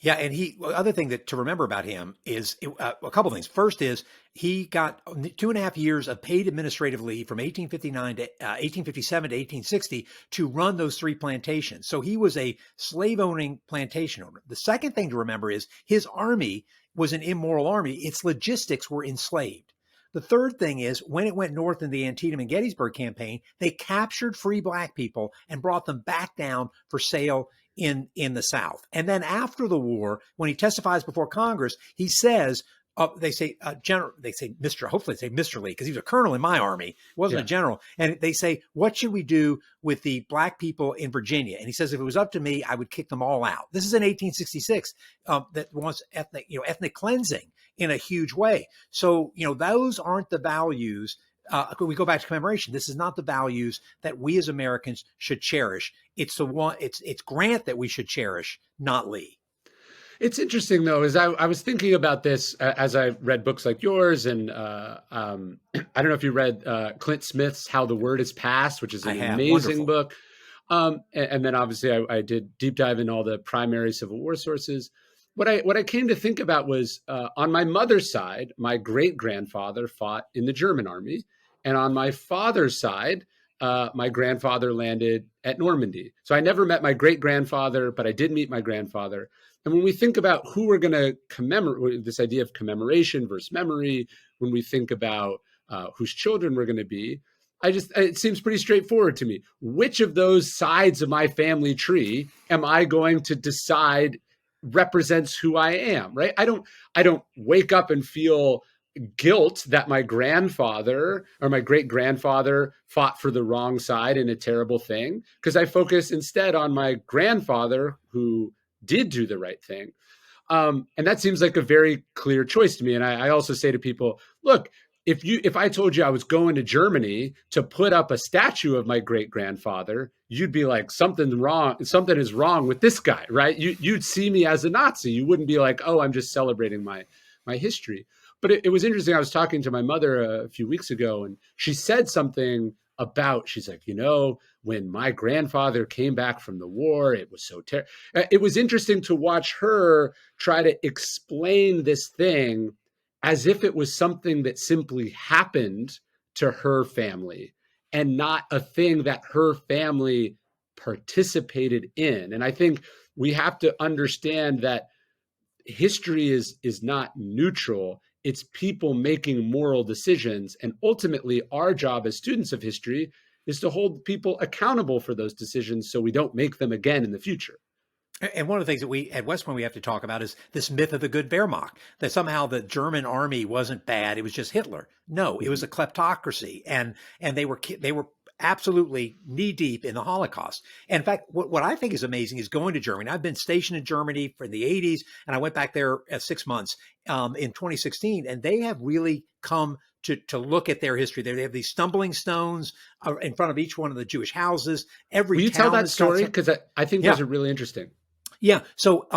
Yeah, and other thing to remember about him is a couple of things. First is he got 2.5 years of paid administrative leave from 1859 to 1857 to 1860 to run those 3 plantations. So he was a slave-owning plantation owner. The second thing to remember is his army was an immoral army. Its logistics were enslaved. The third thing is, when it went north in the Antietam and Gettysburg campaign, they captured free Black people and brought them back down for sale in the South. And then after the war, when he testifies before Congress, he says, they say Mr. Hopefully they say Mr. Lee, because he was a colonel in my army, wasn't a general. And they say, what should we do with the Black people in Virginia? And he says, if it was up to me, I would kick them all out. This is in 1866, that wants ethnic cleansing in a huge way. So, those aren't the values. We go back to commemoration. This is not the values that we as Americans should cherish. It's it's Grant that we should cherish, not Lee. It's interesting, though, as I was thinking about this as I read books like yours, and I don't know if you read Clint Smith's How the Word is Passed, which is an amazing book. And then obviously I did deep dive in all the primary Civil War sources. What I came to think about was on my mother's side, my great-grandfather fought in the German army. And on my father's side, my grandfather landed at Normandy. So I never met my great-grandfather, but I did meet my grandfather. And when we think about who we're going to commemorate, this idea of commemoration versus memory, when we think about whose children we're going to be, it seems pretty straightforward to me. Which of those sides of my family tree am I going to decide represents who I am, right? I don't wake up and feel guilt that my grandfather or my great-grandfather fought for the wrong side in a terrible thing, because I focus instead on my grandfather who did do the right thing. And that seems like a very clear choice to me. And I also say to people, look, if I told you I was going to Germany to put up a statue of my great grandfather, you'd be like, something is wrong with this guy, right? You'd see me as a Nazi. You wouldn't be like, oh, I'm just celebrating my history. But it was interesting. I was talking to my mother a few weeks ago, and she said something about, she's like, when my grandfather came back from the war, it was so terrible. It was interesting to watch her try to explain this thing as if it was something that simply happened to her family and not a thing that her family participated in. And I think we have to understand that history is not neutral. It's people making moral decisions. And ultimately, our job as students of history is to hold people accountable for those decisions so we don't make them again in the future. And one of the things that we at West Point we have to talk about is this myth of the good Wehrmacht, that somehow the German army wasn't bad; it was just Hitler. No, it was a kleptocracy, and they were absolutely knee deep in the Holocaust. And in fact, what I think is amazing is going to Germany. I've been stationed in Germany for the 80s, and I went back there 6 months in 2016, and they have really come to look at their history. They have these stumbling stones in front of each one of the Jewish houses. Will you tell that story? Because I think those are really interesting. Yeah. So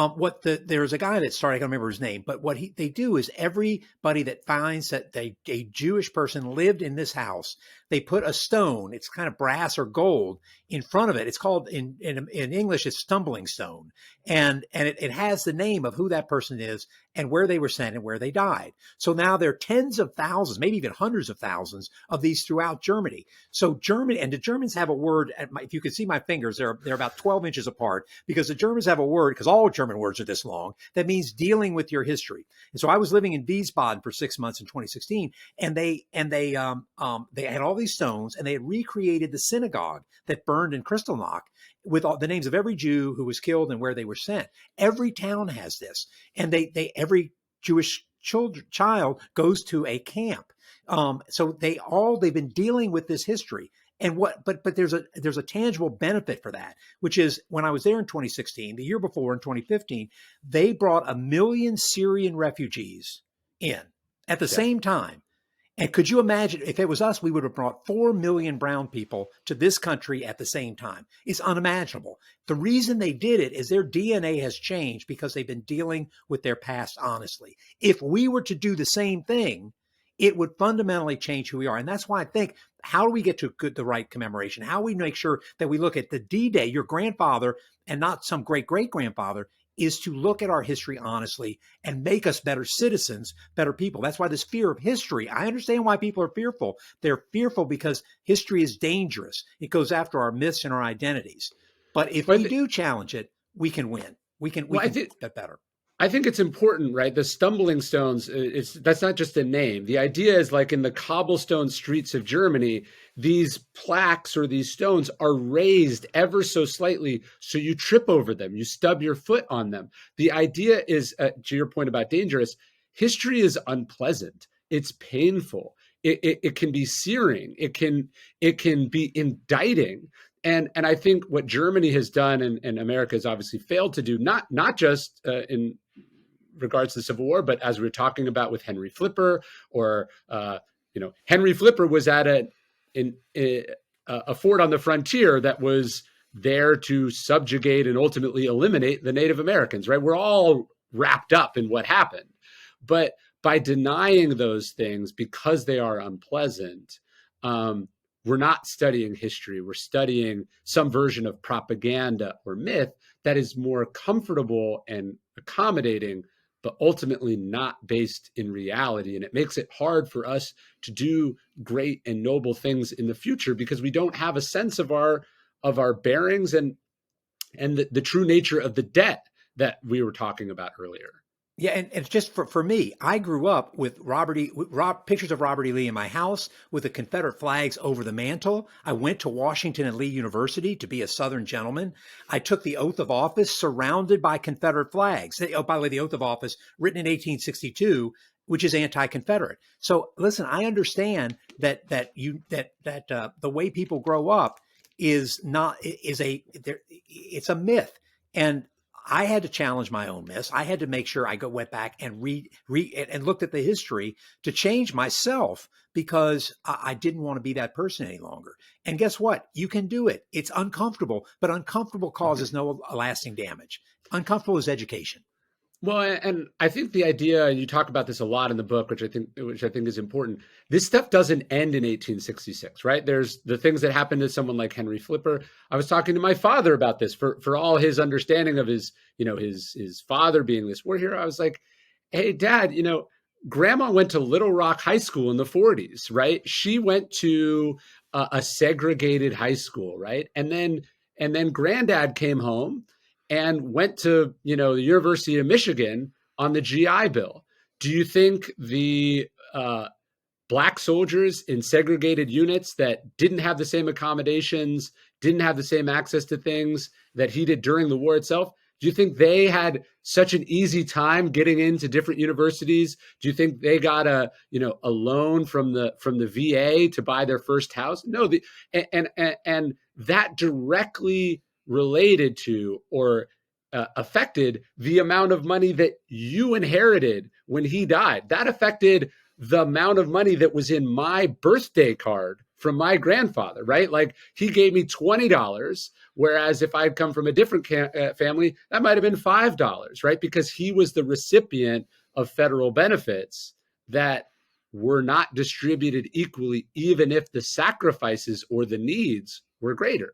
there's a guy that started, I can't remember his name, but what they do is everybody that finds that a Jewish person lived in this house, they put a stone, it's kind of brass or gold, in front of it. It's called in English, it's stumbling stone. And it has the name of who that person is and where they were sent and where they died. So now there are tens of thousands, maybe even hundreds of thousands of these throughout Germany. So the Germans have a word, if you can see my fingers, they're about 12 inches apart, because the Germans have a word, because all German words are this long, that means dealing with your history. And so I was living in Wiesbaden for 6 months in 2016, and they had all these stones, and they had recreated the synagogue that burned in Kristallnacht with all the names of every Jew who was killed and where they were sent. Every town has this, and every Jewish child goes to a camp. So they've been dealing with this history. And but there's a tangible benefit for that, which is when I was there in 2016, the year before in 2015, they brought 1 million Syrian refugees in at the same time. And could you imagine if it was us, we would have brought 4 million brown people to this country at the same time. It's unimaginable. The reason they did it is their DNA has changed because they've been dealing with their past honestly. If we were to do the same thing, it would fundamentally change who we are. And that's why I think, how do we get to the right commemoration? How do we make sure that we look at the D-Day, your grandfather, and not some great-great-grandfather, is to look at our history honestly and make us better citizens, better people. That's why this fear of history, I understand why people are fearful. They're fearful because history is dangerous. It goes after our myths and our identities. But if we do challenge it, we can win. We can get better. I think it's important, right? The stumbling stones, that's not just a name. The idea is, like, in the cobblestone streets of Germany, these plaques or these stones are raised ever so slightly, so you trip over them, you stub your foot on them. The idea is, to your point about dangerous, history is unpleasant. It's painful. It can be searing. It can be indicting. And I think what Germany has done, and America has obviously failed to do, not just in regards to the Civil War, but as we were talking about with Henry Flipper, or Henry Flipper was at a fort on the frontier that was there to subjugate and ultimately eliminate the Native Americans, right? We're all wrapped up in what happened. But by denying those things because they are unpleasant, we're not studying history. We're studying some version of propaganda or myth that is more comfortable and accommodating, but ultimately not based in reality. And it makes it hard for us to do great and noble things in the future because we don't have a sense of our bearings and the true nature of the debt that we were talking about earlier. Yeah, and it's just for me, I grew up with pictures of Robert E. Lee in my house with the Confederate flags over the mantle. I went to Washington and Lee University to be a Southern gentleman. I took the oath of office surrounded by Confederate flags. Oh, by the way, the oath of office written in 1862, which is anti-Confederate. So listen, I understand that the way people grow up it's a myth. And I had to challenge my own myths. I had to make sure went back and read and looked at the history to change myself because I didn't want to be that person any longer. And guess what? You can do it. It's uncomfortable, but uncomfortable causes no lasting damage. Uncomfortable is education. Well, and I think the idea, and you talk about this a lot in the book, which I think is important. This stuff doesn't end in 1866, right? There's the things that happened to someone like Henry Flipper. I was talking to my father about this for all his understanding of his father being this war hero. I was like, hey, Dad, Grandma went to Little Rock High School in the 40s, right? She went to a segregated high school, right? And then Granddad came home and went to, the University of Michigan on the GI Bill. Do you think the Black soldiers in segregated units that didn't have the same accommodations, didn't have the same access to things that he did during the war itself, do you think they had such an easy time getting into different universities? Do you think they got a loan from the VA to buy their first house? No, and that directly related to or affected the amount of money that you inherited when he died. That affected the amount of money that was in my birthday card from my grandfather, right? Like he gave me $20, whereas if I'd come from a different family, that might have been $5, right? Because he was the recipient of federal benefits that were not distributed equally, even if the sacrifices or the needs were greater.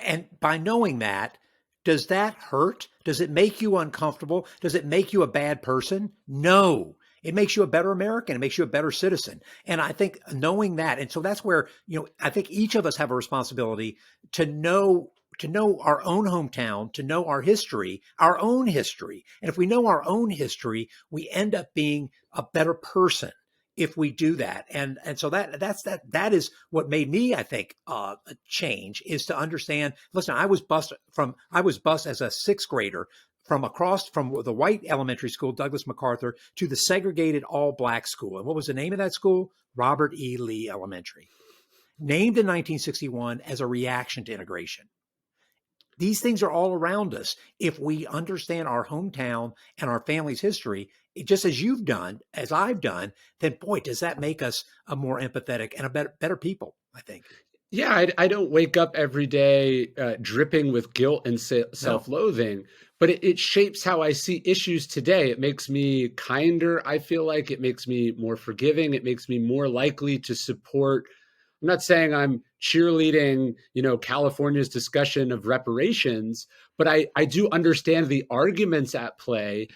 And by knowing that, does that hurt? Does it make you uncomfortable? Does it make you a bad person? No. It makes you a better American. It makes you a better citizen. And I think knowing that, and so that's where, I think each of us have a responsibility to know our own hometown, to know our history, our own history. And if we know our own history, we end up being a better person if we do that. And so that is what made me, I think, change, is to understand, listen, I was bused as a sixth grader from the white elementary school, Douglas MacArthur, to the segregated all black school. And what was the name of that school? Robert E. Lee Elementary. Named in 1961 as a reaction to integration. These things are all around us. If we understand our hometown and our family's history, just as you've done, as I've done, then boy, does that make us a more empathetic and a better people, I think. Yeah, I don't wake up every day dripping with guilt and self-loathing, but it shapes how I see issues today. It makes me kinder, I feel like. It makes me more forgiving. It makes me more likely to support. I'm not saying I'm cheerleading, California's discussion of reparations, but I do understand the arguments at play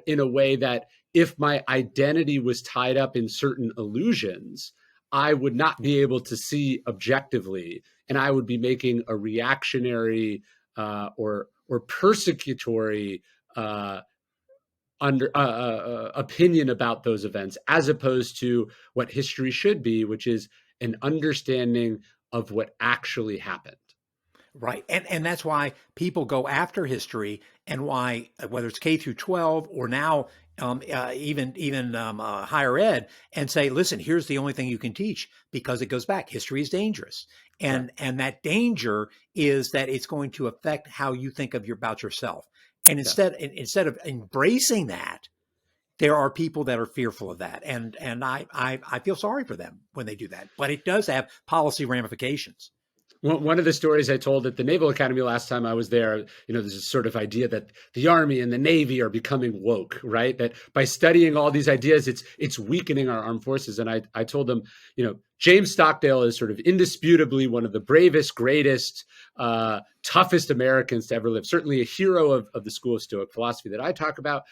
in a way that if my identity was tied up in certain illusions, I would not be able to see objectively, and I would be making a reactionary or persecutory opinion about those events, as opposed to what history should be, which is an understanding of what actually happened. Right. And that's why people go after history, and why, whether it's K through 12 or now even higher ed, and say, listen, here's the only thing you can teach, because it goes back. History is dangerous. And that danger is that it's going to affect how you think about yourself. And instead of embracing that, there are people that are fearful of that. And I feel sorry for them when they do that. But it does have policy ramifications. One of the stories I told at the Naval Academy last time I was there, there's this sort of idea that the Army and the Navy are becoming woke, right? That by studying all these ideas, it's weakening our armed forces. And I told them, James Stockdale is sort of indisputably one of the bravest, greatest, toughest Americans to ever live. Certainly a hero of the school of Stoic philosophy that I talk about.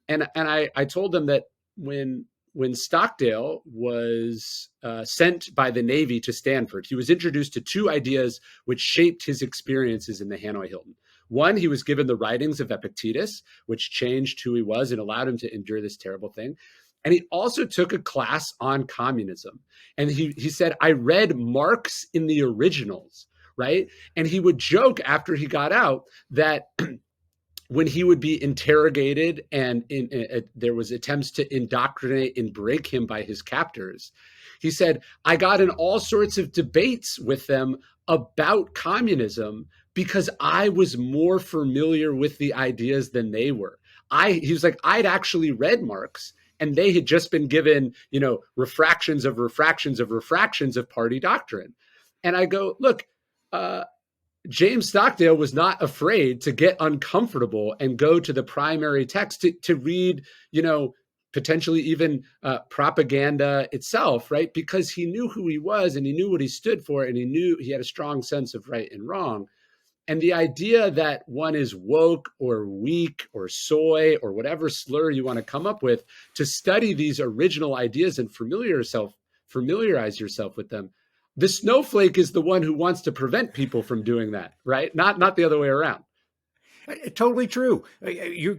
And I told them that when Stockdale was sent by the Navy to Stanford, he was introduced to two ideas which shaped his experiences in the Hanoi Hilton. One, he was given the writings of Epictetus, which changed who he was and allowed him to endure this terrible thing. And he also took a class on communism. And he said, I read Marx in the originals, right? And he would joke after he got out that when he would be interrogated and there was attempts to indoctrinate and break him by his captors, he said, I got in all sorts of debates with them about communism because I was more familiar with the ideas than they were. He was like, I'd actually read Marx, and they had just been given, refractions of refractions of refractions of party doctrine. And I go, look, James Stockdale was not afraid to get uncomfortable and go to the primary text to read, potentially even propaganda itself, right? Because he knew who he was and he knew what he stood for, and he knew he had a strong sense of right and wrong. And the idea that one is woke or weak or soy or whatever slur you want to come up with to study these original ideas and familiarize yourself with them. The snowflake is the one who wants to prevent people from doing that, right? Not the other way around. Totally true. You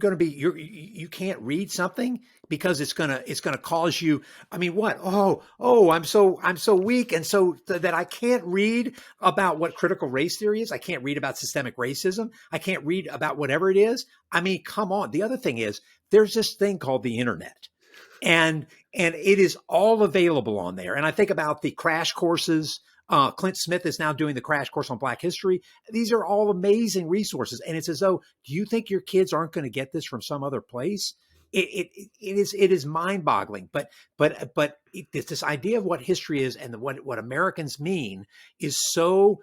can't read something because it's gonna cause you. I mean, what? Oh, I'm so weak, and so that I can't read about what critical race theory is. I can't read about systemic racism. I can't read about whatever it is. I mean, come on. The other thing is there's this thing called the internet, and it is all available on there. And I think about the crash courses. Clint Smith is now doing the crash course on Black history. These are all amazing resources. And it's as though, do you think your kids aren't going to get this from some other place? It is mind boggling. But this idea of what history is and what Americans mean is so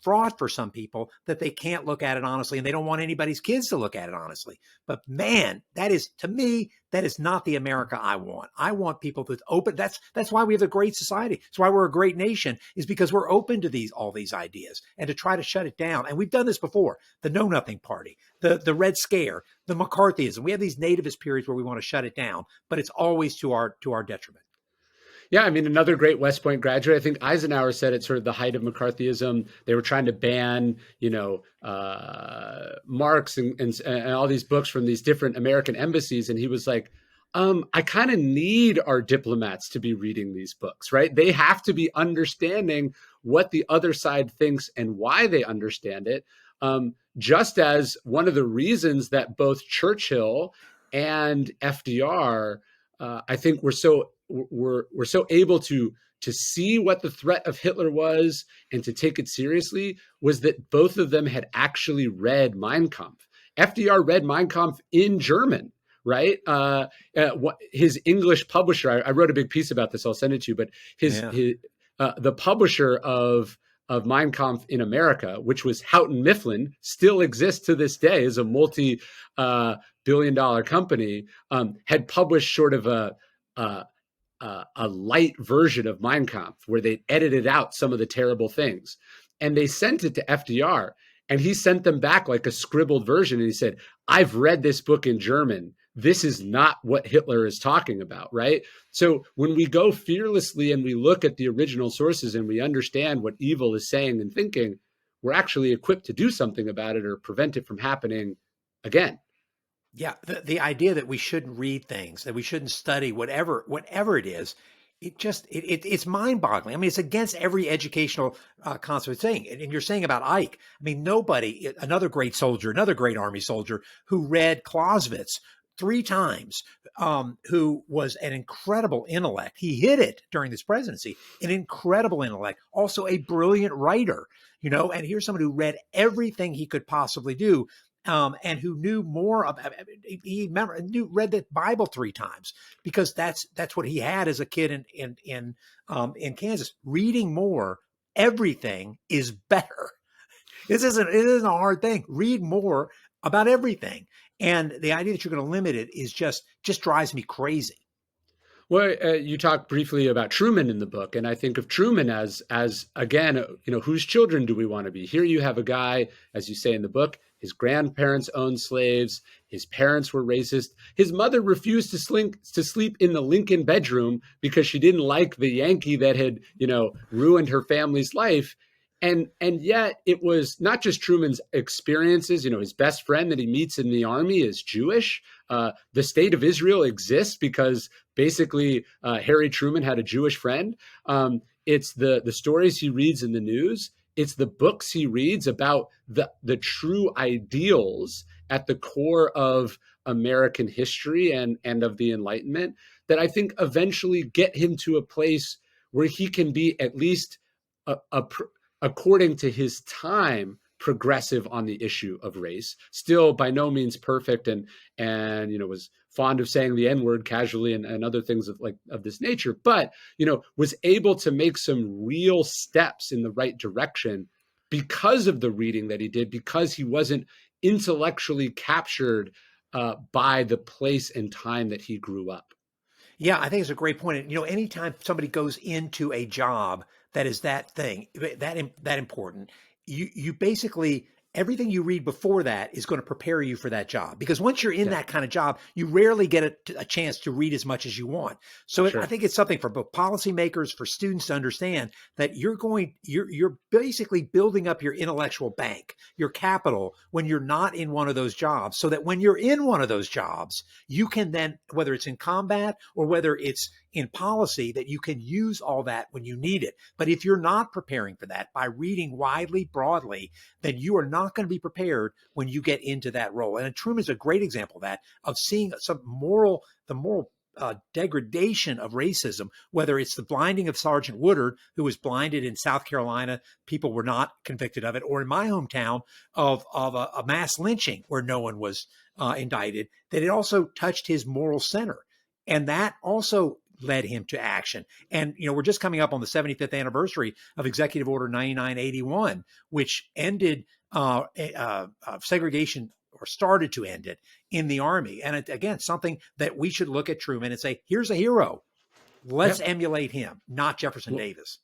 fraught for some people that they can't look at it honestly, and they don't want anybody's kids to look at it honestly. But man, to me, that is not the America I want. I want people to open. That's why we have a great society. That's why we're a great nation, is because we're open to all these ideas and to try to shut it down. And we've done this before. The Know Nothing Party, the Red Scare, the McCarthyism. We have these nativist periods where we want to shut it down, but it's always to our detriment. Yeah, I mean, another great West Point graduate. I think Eisenhower said at sort of the height of McCarthyism, they were trying to ban, Marx and all these books from these different American embassies. And he was like, I kind of need our diplomats to be reading these books, right? They have to be understanding what the other side thinks and why they understand it. Just as one of the reasons that both Churchill and FDR, I think, were so able to see what the threat of Hitler was and to take it seriously was that both of them had actually read Mein Kampf. FDR read Mein Kampf in German, right? His English publisher, I wrote a big piece about this, I'll send it to you, but the publisher of Mein Kampf in America, which was Houghton Mifflin, still exists to this day as a multi-billion-dollar company, had published sort of a light version of Mein Kampf where they edited out some of the terrible things. And they sent it to FDR, and he sent them back like a scribbled version. And he said, I've read this book in German. This is not what Hitler is talking about, right? So when we go fearlessly and we look at the original sources and we understand what evil is saying and thinking, we're actually equipped to do something about it or prevent it from happening again. Yeah, the idea that we shouldn't read things, that we shouldn't study whatever it is, it's mind-boggling. I mean, it's against every educational concept thing. And you're saying about Ike. I mean, another great soldier, another great Army soldier who read Clausewitz 3 times, who was an incredible intellect. He hid it during this presidency, an incredible intellect, also a brilliant writer, and here's someone who read everything he could possibly do. And who knew more about, read the Bible 3 times because that's what he had as a kid in Kansas. Reading more, everything is better. It isn't a hard thing. Read more about everything, and the idea that you're going to limit it is just drives me crazy. Well, you talk briefly about Truman in the book, and I think of Truman as again, whose children do we want to be? Here you have a guy, as you say in the book, his grandparents owned slaves, his parents were racist, his mother refused to sleep in the Lincoln bedroom because she didn't like the Yankee that had, ruined her family's life. And yet it was not just Truman's experiences. His best friend that he meets in the army is Jewish. The state of Israel exists because basically Harry Truman had a Jewish friend. It's the stories he reads in the news. It's the books he reads about the true ideals at the core of American history and of the Enlightenment that I think eventually get him to a place where he can be at least according to his time, progressive on the issue of race. Still by no means perfect, and was fond of saying the N-word casually and other things of this nature, but was able to make some real steps in the right direction because of the reading that he did, because he wasn't intellectually captured by the place and time that he grew up. Yeah, I think it's a great point. And, anytime somebody goes into a job that is that thing, that important, you basically everything you read before that is going to prepare you for that job. Because once you're in Yeah, that kind of job, you rarely get a chance to read as much as you want. So I sure. think it's something for both policymakers, for students to understand that you're basically building up your intellectual bank, your capital when you're not in one of those jobs, so that when you're in one of those jobs, you can then, whether it's in combat or whether it's in policy, that you can use all that when you need it. But if you're not preparing for that by reading widely, broadly, then you are not going to be prepared when you get into that role. And Truman's a great example of that, of seeing the moral degradation of racism, whether it's the blinding of Sergeant Woodard, who was blinded in South Carolina, people were not convicted of it, or in my hometown of a mass lynching where no one was indicted, that it also touched his moral center. And that also led him to action. And, we're just coming up on the 75th anniversary of Executive Order 9981, which ended segregation, or started to end it, in the Army. And again, something that we should look at Truman and say, here's a hero. Let's emulate him, not Jefferson Davis.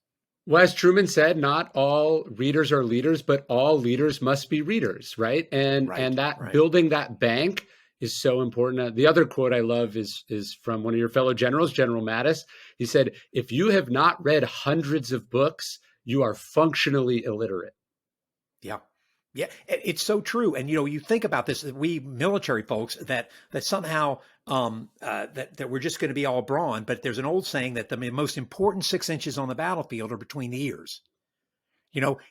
Well, as Truman said, not all readers are leaders, but all leaders must be readers, right? And that building that bank is so important. The other quote I love is from one of your fellow generals, General Mattis. He said, "If you have not read hundreds of books, you are functionally illiterate." Yeah. Yeah, it's so true. And, you think about this, that we military folks, that somehow that we're just going to be all brawn. But there's an old saying that the most important 6 inches on the battlefield are between the ears.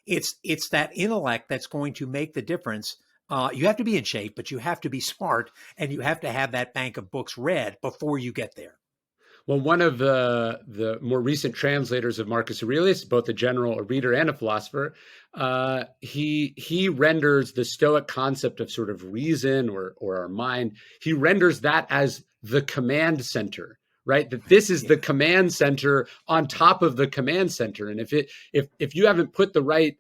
It's that intellect that's going to make the difference. You have to be in shape, but you have to be smart, and you have to have that bank of books read before you get there. Well, one of the more recent translators of Marcus Aurelius, both a general, a reader, and a philosopher, he renders the Stoic concept of sort of reason or our mind. He renders that as the command center, right? That this is the command center on top of the command center, and if you haven't put the right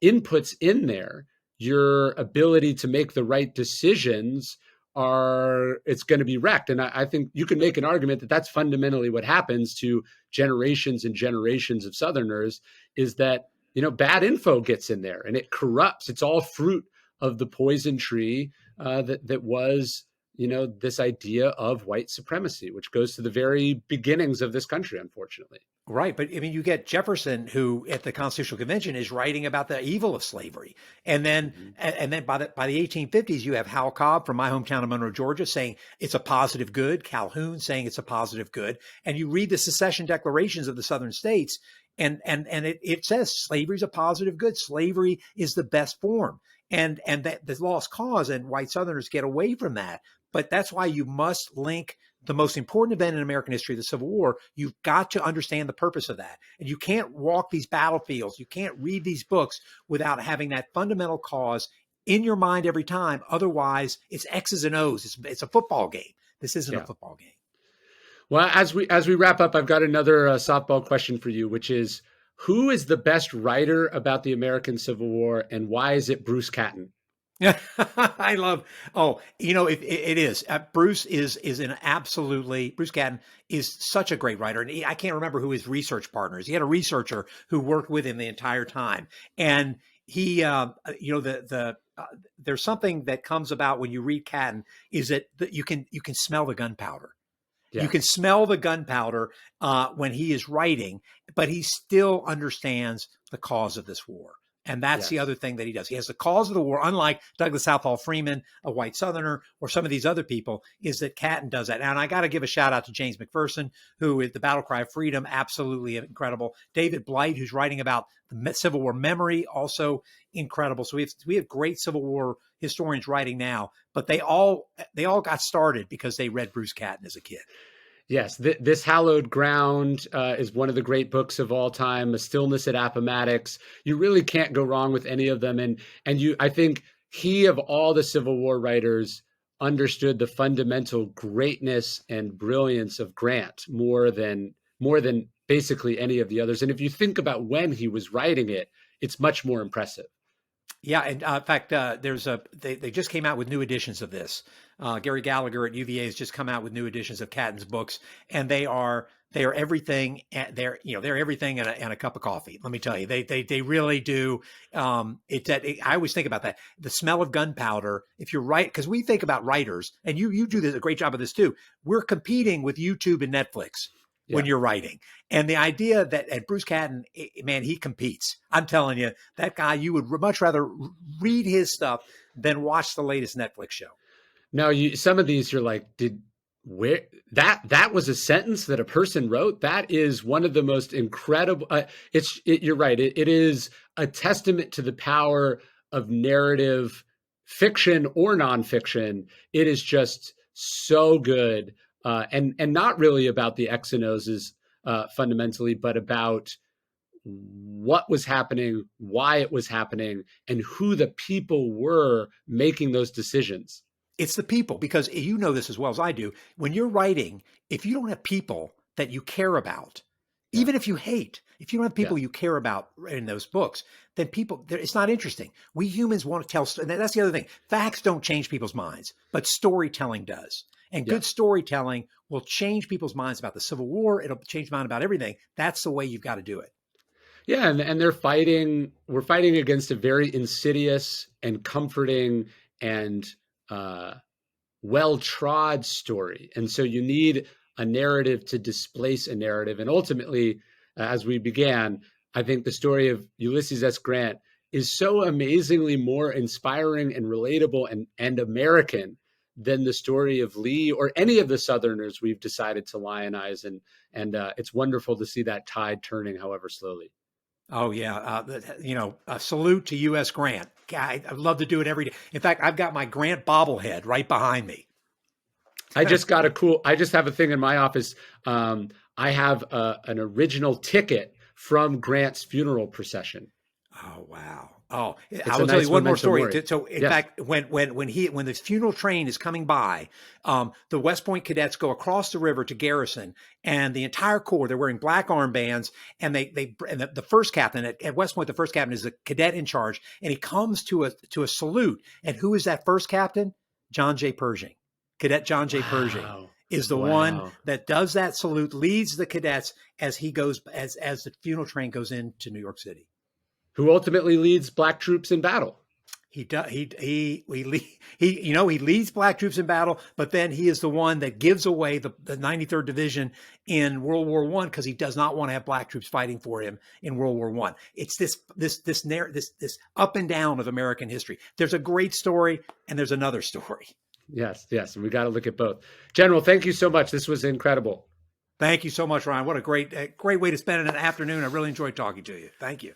inputs in there, your ability to make the right decisions it's going to be wrecked. And I think you can make an argument that that's fundamentally what happens to generations and generations of Southerners, is that, bad info gets in there and it corrupts. It's all fruit of the poison tree that was, this idea of white supremacy, which goes to the very beginnings of this country, unfortunately. Right. But you get Jefferson, who at the Constitutional Convention is writing about the evil of slavery. And then by the 1850s, you have Hal Cobb from my hometown of Monroe, Georgia, saying it's a positive good, Calhoun saying it's a positive good. And you read the secession declarations of the Southern states, and it says slavery is a positive good. Slavery is the best form. And that the lost cause, and white Southerners get away from that. But that's why you must link the most important event in American history, the Civil War. You've got to understand the purpose of that. And you can't walk these battlefields. You can't read these books without having that fundamental cause in your mind every time. Otherwise, it's X's and O's. It's a football game. This isn't a football game. Well, as we wrap up, I've got another softball question for you, which is, who is the best writer about the American Civil War, and why is it Bruce Catton? I love, it is. Bruce Bruce Catton is such a great writer. And I can't remember who his research partner is. He had a researcher who worked with him the entire time. And he, there's something that comes about when you read Catton, is that you can smell the gunpowder. Yeah. You can smell the gunpowder when he is writing, but he still understands the cause of this war. And that's the other thing that he does. He has the cause of the war, unlike Douglas Southall Freeman, a white Southerner, or some of these other people, is that Catton does that. And I got to give a shout out to James McPherson, who is the Battle Cry of Freedom, absolutely incredible. David Blight, who's writing about the Civil War memory, also incredible. So we have great Civil War historians writing now, but they all got started because they read Bruce Catton as a kid. Yes, This Hallowed Ground is one of the great books of all time. A Stillness at Appomattox. You really can't go wrong with any of them. I think he, of all the Civil War writers, understood the fundamental greatness and brilliance of Grant more than basically any of the others. And if you think about when he was writing it, it's much more impressive. Yeah, and in fact, they just came out with new editions of this. Gary Gallagher at UVA has just come out with new editions of Catton's books, and they are everything. They're everything and a cup of coffee. Let me tell you, they really do. I always think about that. The smell of gunpowder. If you're right, because we think about writers, and you do a great job of this too. We're competing with YouTube and Netflix when Yeah. you're writing. And the idea that and Bruce Catton, man, he competes. I'm telling you, that guy, you would much rather read his stuff than watch the latest Netflix show. Now, some of these you're like, did where that was a sentence that a person wrote? That is one of the most incredible. You're right. It is a testament to the power of narrative, fiction or nonfiction. It is just so good, and not really about the X and O's fundamentally, but about what was happening, why it was happening, and who the people were making those decisions. It's the people, because you know this as well as I do. When you're writing, if you don't have people that you care about, Yeah, even if you hate, if you don't have yeah, people you care about in those books, then it's not interesting. We humans want to tell, and that's the other thing. Facts don't change people's minds, but storytelling does. And yeah. good storytelling will change people's minds about the Civil War. It'll change mind about everything. That's the way you've got to do it. Yeah, and they're fighting. We're fighting against a very insidious and comforting and uh, well-trod story, and so you need a narrative to displace a narrative. And ultimately, as we began, I think the story of Ulysses S. Grant is so amazingly more inspiring and relatable and American than the story of Lee or any of the Southerners we've decided to lionize. And it's wonderful to see that tide turning, however slowly. Oh yeah, a salute to U.S. Grant. I'd love to do it every day. In fact, I've got my Grant bobblehead right behind me. I just have a thing in my office. I have an original ticket from Grant's funeral procession. Oh wow. Oh, I It's a will tell nice you one more memento story. mori. So, in Yes. fact, when the funeral train is coming by, the West Point cadets go across the river to Garrison, and the entire corps, they're wearing black armbands, and the first captain at West Point, the first captain is the cadet in charge, and he comes to a salute. And who is that first captain? John J. Pershing, Cadet John J. Pershing Wow. is the one Wow. that does that salute, leads the cadets as he goes as the funeral train goes into New York City. Who ultimately leads black troops in battle. He does. He leads black troops in battle, but then he is the one that gives away the 93rd Division in World War I because he does not want to have black troops fighting for him in World War I. It's this up and down of American history. There's a great story and there's another story. Yes, yes. And we got to look at both. General, thank you so much. This was incredible. Thank you so much, Ryan. What a great way to spend an afternoon. I really enjoyed talking to you. Thank you.